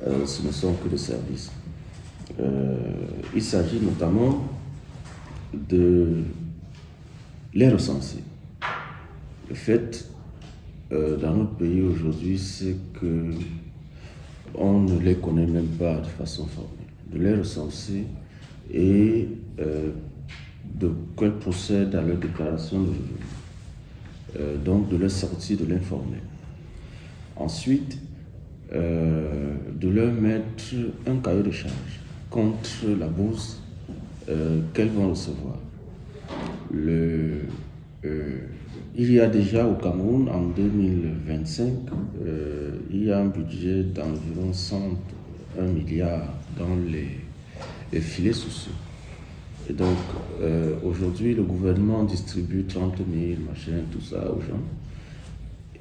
ce ne sont que des services. Il s'agit notamment de les recenser. Le fait dans notre pays aujourd'hui, c'est que on ne les connaît même pas de façon formelle. De les recenser et qu'elles procèdent à leur déclaration de revenus. Donc de leur sortir de l'informel. Ensuite, de leur mettre un cahier de charge contre la bourse qu'elles vont recevoir. Il y a déjà au Cameroun, en 2025, il y a un budget d'environ 101 milliards dans les filets sociaux. Et donc, aujourd'hui, le gouvernement distribue 30 000, machin, tout ça aux gens.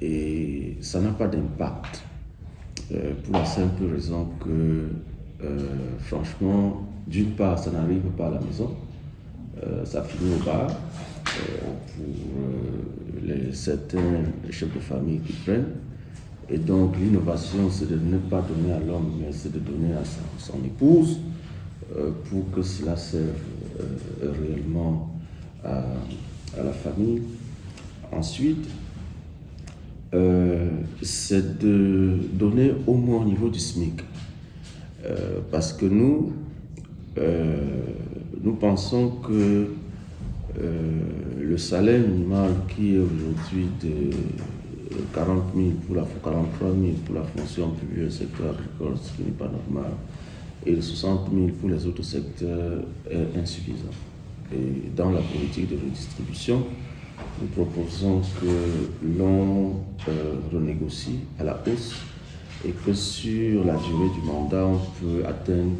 Et ça n'a pas d'impact. Pour la simple raison que, franchement, d'une part, ça n'arrive pas à la maison. Ça finit au bar pour certains chefs de famille qui prennent. Et donc, l'innovation, c'est de ne pas donner à l'homme, mais c'est de donner à son épouse pour que cela serve réellement à la famille. Ensuite, c'est de donner au moins au niveau du SMIC. Parce que nous pensons que le salaire minimal qui est aujourd'hui de 40 000 43 000 pour la fonction publique et le secteur agricole, ce qui n'est pas normal, et de 60 000 pour les autres secteurs est insuffisant. Et dans la politique de redistribution, nous proposons que l'on renégocie à la hausse et que sur la durée du mandat, on peut atteindre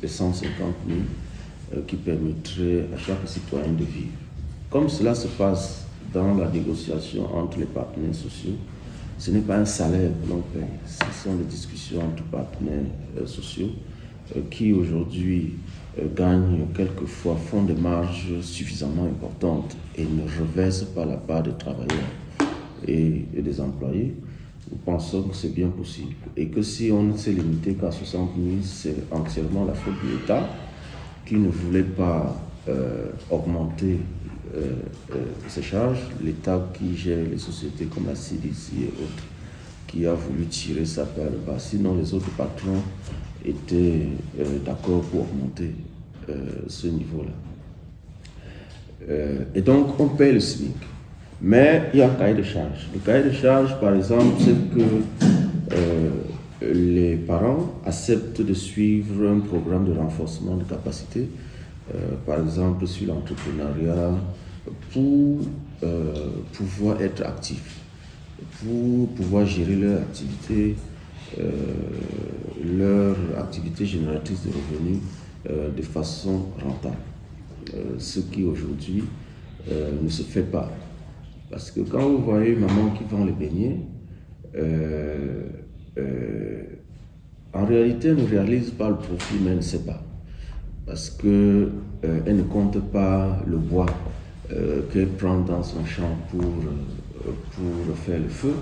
les 150 000 qui permettraient à chaque citoyen de vivre. Comme cela se passe dans la négociation entre les partenaires sociaux, ce n'est pas un salaire que l'on paye, ce sont des discussions entre partenaires sociaux qui aujourd'hui gagnent quelquefois, font des marges suffisamment importantes et ne reversent pas la part des travailleurs et des employés. Nous pensons que c'est bien possible et que si on ne s'est limité qu'à 60 000, c'est entièrement la faute de l'État qui ne voulait pas augmenter ses charges, l'État qui gère les sociétés comme la CDC et autres, qui a voulu tirer ça par le bas. Sinon, les autres patrons étaient d'accord pour augmenter ce niveau-là. Et donc, on paye le SMIC. Mais il y a un cahier de charge. Le cahier de charge, par exemple, c'est que les parents acceptent de suivre un programme de renforcement de capacité, par exemple sur l'entrepreneuriat, pour pouvoir être actifs, pour pouvoir gérer leur activité génératrice de revenus de façon rentable. Ce qui aujourd'hui ne se fait pas. Parce que quand vous voyez une maman qui vend les beignets, en réalité, elle ne réalise pas le profit, mais elle ne sait pas. Parce qu'elle ne compte pas le bois qu'elle prend dans son champ pour faire le feu.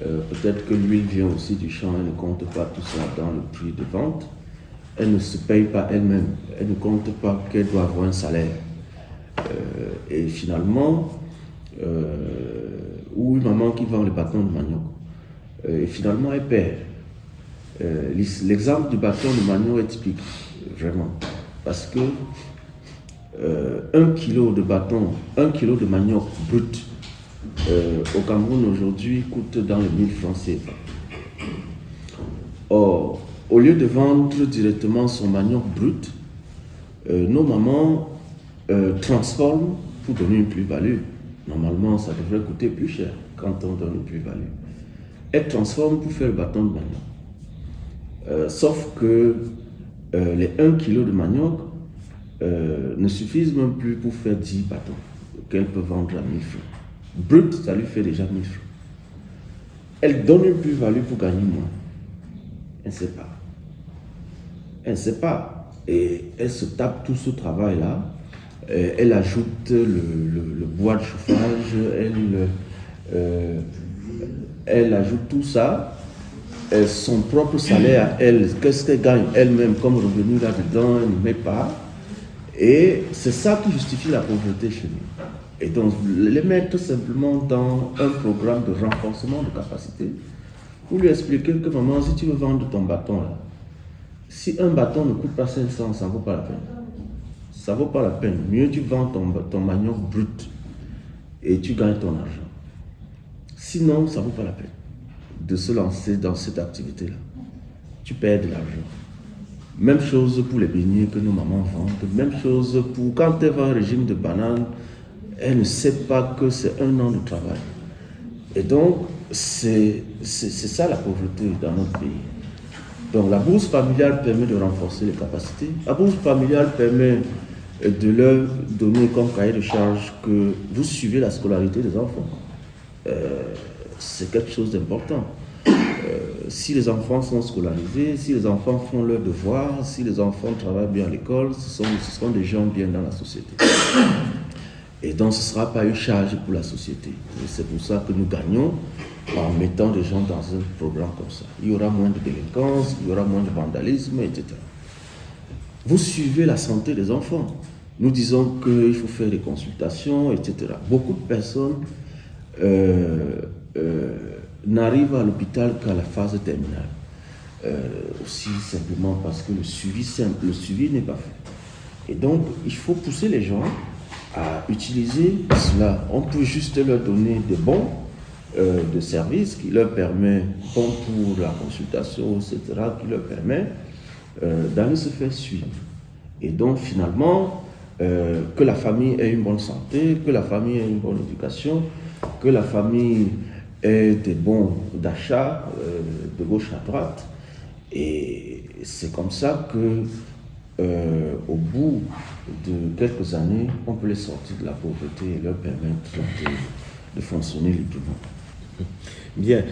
Peut-être que l'huile vient aussi du champ, elle ne compte pas tout ça dans le prix de vente. Elle ne se paye pas elle-même, elle ne compte pas qu'elle doit avoir un salaire. Et finalement, ou une maman qui vend le bâton de manioc, et finalement elle perd. L'exemple du bâton de manioc est typique, vraiment, parce que 1 kilo de bâton, 1 kilo de manioc brut au Cameroun aujourd'hui coûte dans les 1000 francs CFA. Or, au lieu de vendre directement son manioc brut, nos mamans transforment pour donner une plus-value. Normalement, ça devrait coûter plus cher quand on donne une plus-value. Elles transforment pour faire le bâton de manioc. Sauf que les 1 kg de manioc ne suffisent même plus pour faire 10 bâtons qu'elle peut vendre à 1000 francs. Brut, ça lui fait déjà 1000 francs. Elle donne une plus-value pour gagner moins. Elle ne sait pas. Elle ne sait pas. Et elle se tape tout ce travail-là. Elle ajoute le bois de chauffage, elle ajoute tout ça. Son propre salaire à elle, qu'est-ce qu'elle gagne elle-même comme revenu là-dedans, elle ne met pas. Et c'est ça qui justifie la pauvreté chez nous. Et donc, les mettre simplement dans un programme de renforcement de capacité pour lui expliquer que maman, si tu veux vendre ton bâton là, si un bâton ne coûte pas 500, ça ne vaut pas la peine. Ça ne vaut pas la peine. Mieux tu vends ton manioc brut et tu gagnes ton argent. Sinon, ça ne vaut pas la peine de se lancer dans cette activité-là. Tu perds de l'argent. Même chose pour les beignets que nos mamans vendent. Même chose pour quand elle va un régime de bananes, elle ne sait pas que c'est 1 an de travail. Et donc, c'est ça la pauvreté dans notre pays. Donc la bourse familiale permet de renforcer les capacités. La bourse familiale permet de leur donner comme cahier de charge que vous suivez la scolarité des enfants. C'est quelque chose d'important. Si les enfants sont scolarisés, si les enfants font leurs devoirs, si les enfants travaillent bien à l'école, ce seront des gens bien dans la société. Et donc ce ne sera pas une charge pour la société. Et c'est pour ça que nous gagnons en mettant des gens dans un programme comme ça. Il y aura moins de délinquance, il y aura moins de vandalisme, etc. Vous suivez la santé des enfants. Nous disons qu'il faut faire des consultations, etc. Beaucoup de personnes n'arrivent à l'hôpital qu'à la phase terminale. Aussi simplement parce que le suivi n'est pas fait. Et donc, il faut pousser les gens à utiliser cela. On peut juste leur donner des bons de services qui leur permet, bon pour la consultation, etc., qui leur permet d'aller se faire suivre. Et donc, finalement, que la famille ait une bonne santé, que la famille ait une bonne éducation, que la famille ait des bons d'achat de gauche à droite. Et c'est comme ça que, au bout de quelques années, on peut les sortir de la pauvreté et leur permettre de fonctionner librement. Bien.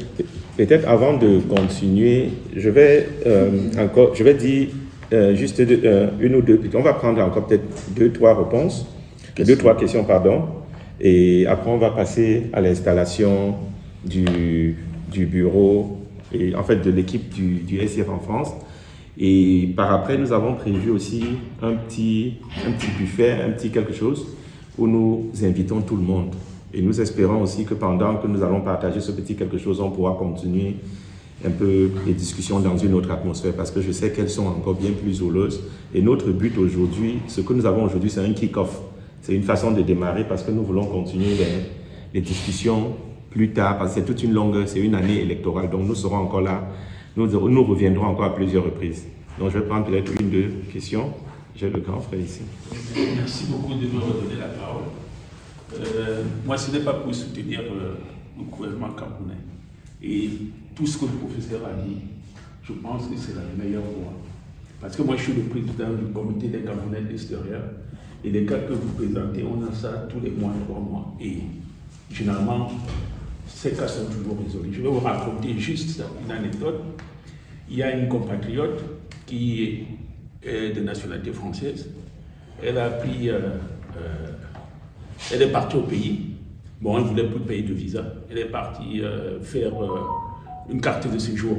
Peut-être avant de continuer, je vais dire juste une ou deux. On va prendre encore peut-être 2-3 réponses, 2-3 questions, pardon. Et après, on va passer à l'installation du bureau et en fait de l'équipe du SIF en France. Et par après, nous avons prévu aussi un petit buffet, un petit quelque chose où nous invitons tout le monde. Et nous espérons aussi que pendant que nous allons partager ce petit quelque chose, on pourra continuer un peu les discussions dans une autre atmosphère, parce que je sais qu'elles sont encore bien plus houleuses. Et notre but aujourd'hui, ce que nous avons aujourd'hui, c'est un kick-off. C'est une façon de démarrer, parce que nous voulons continuer les discussions plus tard, parce que c'est toute une longue, c'est une année électorale, donc nous serons encore là, nous reviendrons encore à plusieurs reprises. Donc je vais prendre peut-être une, deux questions. J'ai le grand frère ici. Merci beaucoup de me redonner la parole. Moi, ce n'est pas pour soutenir le gouvernement camerounais. Et tout ce que le professeur a dit, je pense que c'est la meilleure voie. Parce que moi, je suis le président du comité des Camerounais de l'extérieur. Et les cas que vous présentez, on a ça tous les mois, 3 mois. Et généralement, ces cas sont toujours résolus. Je vais vous raconter juste une anecdote. Il y a une compatriote qui est de nationalité française. Elle a pris... elle est partie au pays. Bon, elle ne voulait plus payer de visa. Elle est partie faire une carte de séjour.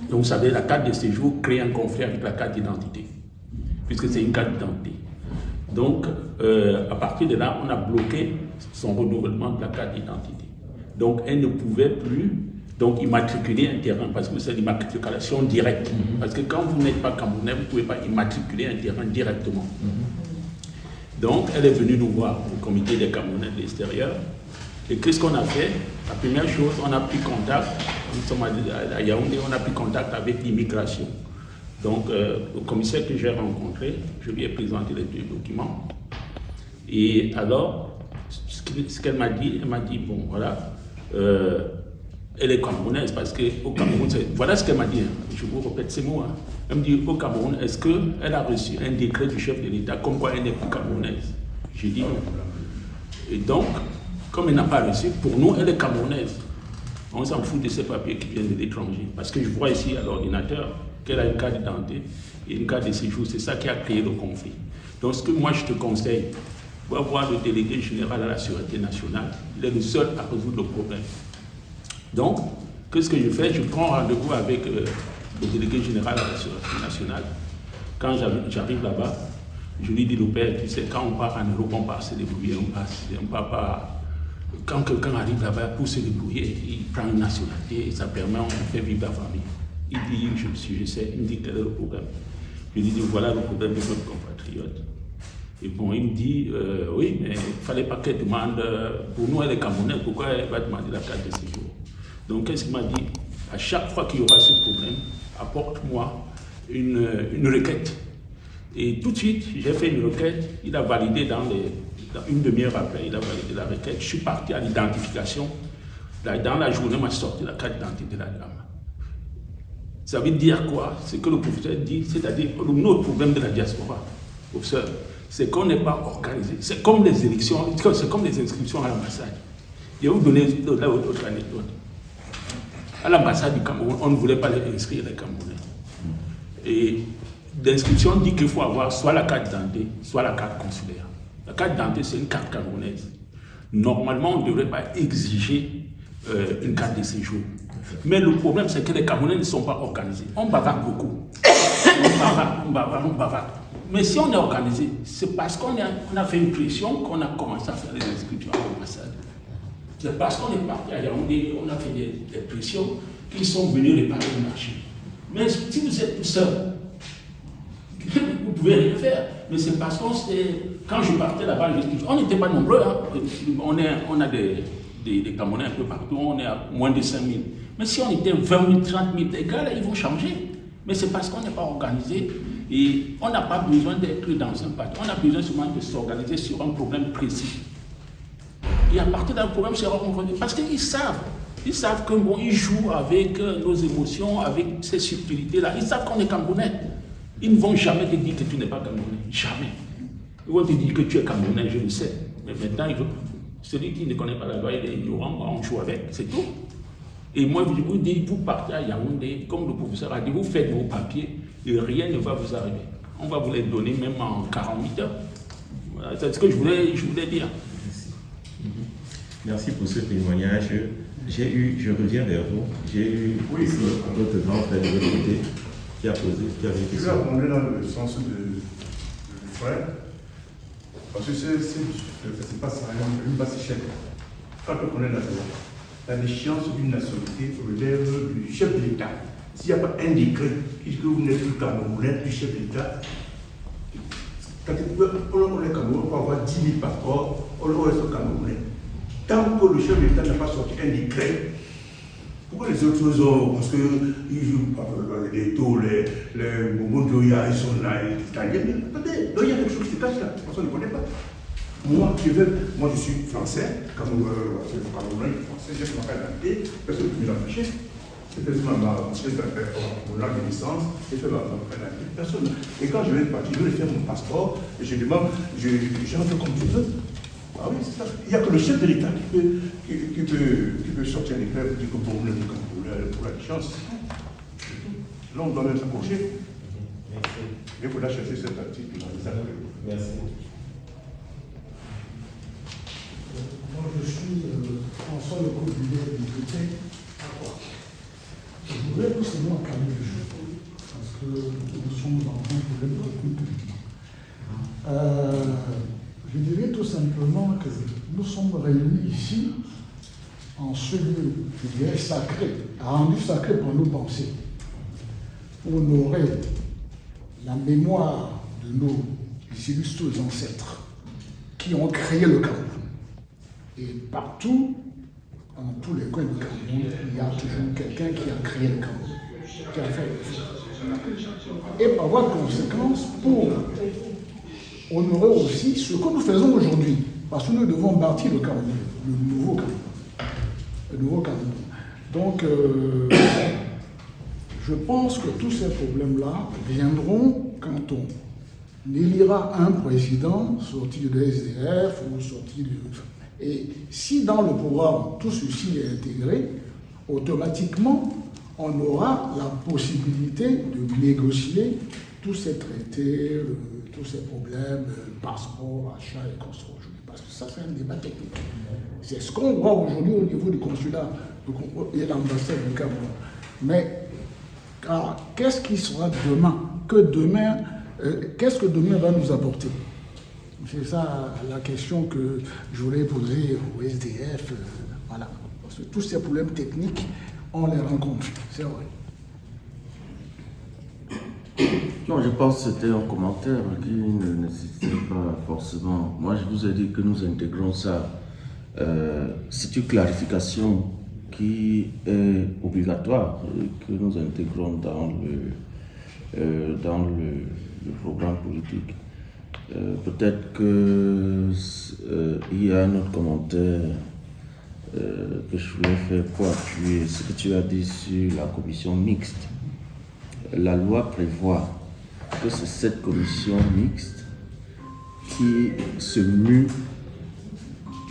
Donc, vous savez, la carte de séjour crée un conflit avec la carte d'identité, puisque c'est une carte d'identité. Donc, à partir de là, on a bloqué son renouvellement de la carte d'identité. Donc, elle ne pouvait plus immatriculer un terrain, parce que c'est l'immatriculation directe. Parce que quand vous n'êtes pas camerounais, vous ne pouvez pas immatriculer un terrain directement. Donc, elle est venue nous voir au comité des Camerounais de l'extérieur. Et qu'est-ce qu'on a fait? La première chose, on a pris contact, nous sommes à Yaoundé, on a pris contact avec l'immigration. Donc, le commissaire que j'ai rencontré, je lui ai présenté les 2 documents. Et alors, ce qu'elle m'a dit, elle m'a dit, bon, voilà, elle est camerounaise, parce qu'au Cameroun, voilà ce qu'elle m'a dit, je vous répète ces mots. Elle me dit, au Cameroun, est-ce qu'elle a reçu un décret du chef de l'État comme quoi elle n'est plus camerounaise? J'ai dit non. Et donc, comme elle n'a pas reçu, pour nous, elle est camerounaise. On s'en fout de ces papiers qui viennent de l'étranger. Parce que je vois ici à l'ordinateur qu'elle a une carte d'identité et une carte de séjour. C'est ça qui a créé le conflit. Donc, ce que moi je te conseille, va voir le délégué général à la Sûreté nationale. Il est le seul à résoudre le problème. Donc, qu'est-ce que je fais? Je prends rendez-vous avec le délégué général à la Sûreté nationale. Quand j'arrive là-bas, je lui dis, le père, tu sais, quand on part en Europe, on part se débrouiller, on part pas. Quand quelqu'un arrive là-bas pour se débrouiller, il prend une nationalité et ça permet, on fait vivre la famille. Il dit, je sais, il me dit quel est le problème. Je lui dis, voilà le problème de notre compatriote. Et bon, il me dit, oui, mais il ne fallait pas qu'elle demande, pour nous elle est camerounaise, pourquoi elle va demander la carte de séjour? Donc qu'est-ce qu'il m'a dit? À chaque fois qu'il y aura ce problème, apporte-moi une requête. Et tout de suite, j'ai fait une requête, il a validé dans une demi-heure après, il a validé la requête. Je suis parti à l'identification. Dans la journée, on m'a sorti la carte d'identité de la dame. Ça veut dire quoi? C'est que le professeur dit, c'est-à-dire notre problème de la diaspora, professeur, c'est qu'on n'est pas organisé. C'est comme les élections, c'est comme les inscriptions à l'ambassade. Je vais vous donner autre anecdote. À l'ambassade du Cameroun, on ne voulait pas inscrire les Camerounais. Et l'inscription dit qu'il faut avoir soit la carte d'identité, soit la carte consulaire. La carte d'identité, c'est une carte camerounaise. Normalement, on ne devrait pas exiger une carte de séjour. Mais le problème, c'est que les Camerounais ne sont pas organisés. On bavarde beaucoup. On bavarde. Mais si on est organisé, c'est parce qu'on a fait une pression qu'on a commencé à faire les inscriptions à l'ambassade. C'est parce qu'on est parti à Yaoundé, on a fait des pressions qu'ils sont venus réparer le marché. Mais si vous êtes tout seul, vous ne pouvez rien faire. Mais c'est parce quand je partais là-bas, on n'était pas nombreux. Hein. On a des Camerounais un peu partout, on est à moins de 5 000. Mais si on était 20 000, 30 000, les gars, là, ils vont changer. Mais c'est parce qu'on n'est pas organisé et on n'a pas besoin d'être dans un parti. On a besoin seulement de s'organiser sur un problème précis. Et à partir d'un problème, c'est rencontré. Parce qu'ils savent que bon, ils jouent avec nos émotions, avec ces subtilités-là. Ils savent qu'on est Camerounais. Ils ne vont jamais te dire que tu n'es pas Camerounais. Jamais. Ils vont te dire que tu es Camerounais, je le sais. Mais maintenant, celui qui ne connaît pas la loi, il est ignorant, on joue avec, c'est tout. Et moi, je vous dis, vous partez à Yaoundé, comme le professeur a dit, vous faites vos papiers et rien ne va vous arriver. On va vous les donner même en 48 heures. Voilà, c'est ce que je voulais dire. Merci pour ce témoignage. Je reviens vers vous. J'ai eu votre grand frère de l'autre côté qui a posé, qui avait une question. Je vais répondre dans le sens du frère, parce que c'est pas ça, même pas si cher. quand on connaît la loi, la déchéance d'une nationalité relève du chef de l'État. S'il n'y a pas un décret qui dit que vous n'êtes plus Camerounais du chef de l'État, quand on est Camerounais, on peut avoir 10 000 passeports, on reste Camerounais. Tant que le chef de l'État n'a pas sorti un décret, pourquoi les autres ont, parce qu'ils jouent les taux, les Momondoya, ils sont là, les Italiens, mais attendez, il y a quelque chose qui se cache là, personne ne connaît pas. Moi, je suis français, Camerounais, français, j'ai fait ma carte d'identité, personne ne peut m'empêcher. J'ai fait mon acte de naissance, j'ai fait ma carte d'identité, personne. Et quand je vais partir, je vais faire mon passeport, et je demande, j'entre comme tu veux. Ah oui, c'est ça. Il n'y a que le chef de l'État qui peut sortir les décret pour dire que pour la déchéance. Là, on doit même s'accrocher. Il faut chercher cet article dans les actes. Merci. Moi, je suis François Lecoq-Bullet, député à Troyes. Je voudrais tout simplement calmer le jeu, parce que nous sommes dans un problème de culture. Je dirais tout simplement que nous sommes réunis ici en ce lieu, je dirais sacré, rendu sacré pour nos pensées, pour honorer la mémoire de nos illustres ancêtres qui ont créé le Cameroun. Et partout, dans tous les coins du Cameroun, il y a toujours quelqu'un qui a créé le Cameroun, qui a fait le fait. Et par voie de conséquence, pour honorer aussi ce que nous faisons aujourd'hui, parce que nous devons bâtir le Cameroun, le nouveau Cameroun. Le nouveau Cameroun. Donc, je pense que tous ces problèmes-là viendront quand on élira un président sorti de SDF ou sorti de... Et si dans le programme tout ceci est intégré, automatiquement, on aura la possibilité de négocier tous ces traités, tous ces problèmes, passeport, achat et construction. Parce que ça, c'est un débat technique. C'est ce qu'on voit aujourd'hui au niveau du consulat et l'ambassade du Cameroun. Mais qu'est-ce qui sera demain? Qu'est-ce que demain va nous apporter? C'est ça la question que je voulais poser au SDF. Voilà. Parce que tous ces problèmes techniques, on les rencontre. C'est vrai. Non, je pense que c'était un commentaire qui ne nécessitait pas forcément. Moi, je vous ai dit que nous intégrons ça. C'est une clarification qui est obligatoire et que nous intégrons dans le programme politique. Peut-être qu'il y a un autre commentaire que je voulais faire pour appuyer ce que tu as dit sur la commission mixte. La loi prévoit que c'est cette commission mixte qui se mue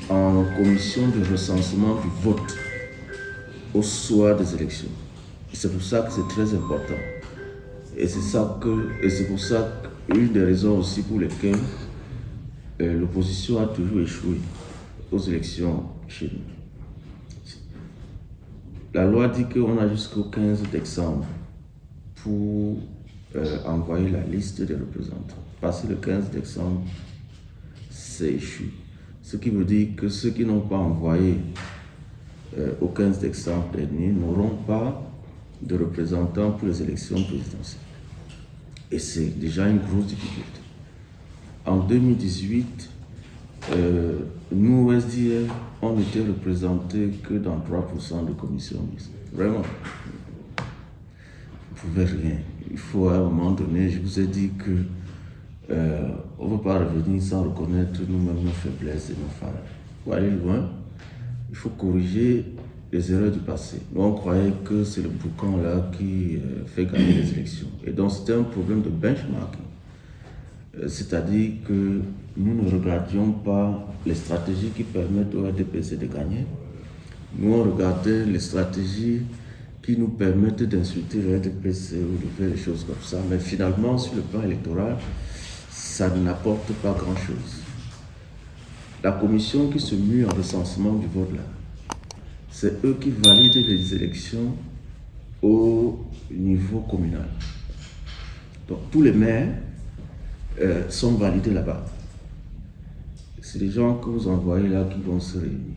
en commission de recensement du vote au soir des élections. Et c'est pour ça que c'est très important. Et c'est pour ça qu'une des raisons aussi pour lesquelles l'opposition a toujours échoué aux élections chez nous. La loi dit qu'on a jusqu'au 15 décembre pour envoyer la liste des représentants. Passé le 15 décembre, c'est échu. Ce qui veut dire que ceux qui n'ont pas envoyé au 15 décembre dernier n'auront pas de représentants pour les élections présidentielles. Et c'est déjà une grosse difficulté. En 2018, nous, SDF, on n'était représentés que dans 3% de commissions mixtes. Vraiment. Vous ne pouvez rien. Il faut à un moment donné, je vous ai dit que on ne peut pas revenir sans reconnaître nous-mêmes nos faiblesses et nos failles. Pour aller loin, il faut corriger les erreurs du passé. Nous, on croyait que c'est le boucan là qui fait gagner les élections. Et donc, c'était un problème de benchmarking. C'est-à-dire que nous ne regardions pas les stratégies qui permettent au RDPC de gagner. Nous, on regardait les stratégies qui nous permettent d'insulter le RDPC ou de faire des choses comme ça. Mais finalement, sur le plan électoral, ça n'apporte pas grand-chose. La commission qui se mue en recensement du vote là, c'est eux qui valident les élections au niveau communal. Donc tous les maires sont validés là-bas. C'est les gens que vous envoyez là qui vont se réunir.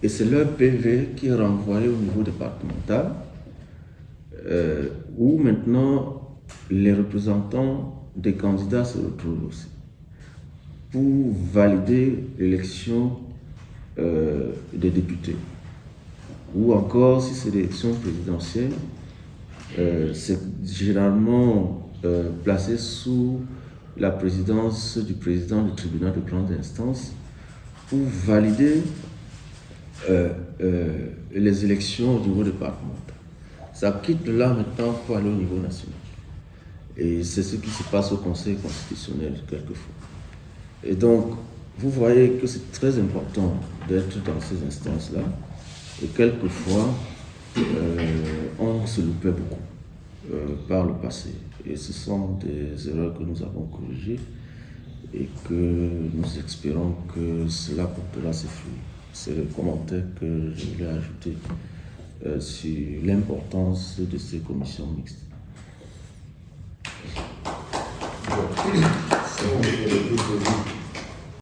et c'est leur PV qui est renvoyé au niveau départemental, où maintenant les représentants des candidats se retrouvent aussi pour valider l'élection des députés. Ou encore, si c'est l'élection présidentielle, c'est généralement placé sous la présidence du président du tribunal de grande instance pour valider les élections au niveau départemental. Ça quitte de là maintenant pour aller au niveau national. Et c'est ce qui se passe au Conseil constitutionnel quelquefois. Et donc, vous voyez que c'est très important d'être dans ces instances-là. Et quelquefois, on se loupait beaucoup par le passé. Et ce sont des erreurs que nous avons corrigées et que nous espérons que cela portera ses fruits. C'est le commentaire que je voulais ajouter sur l'importance de ces commissions mixtes. Bon.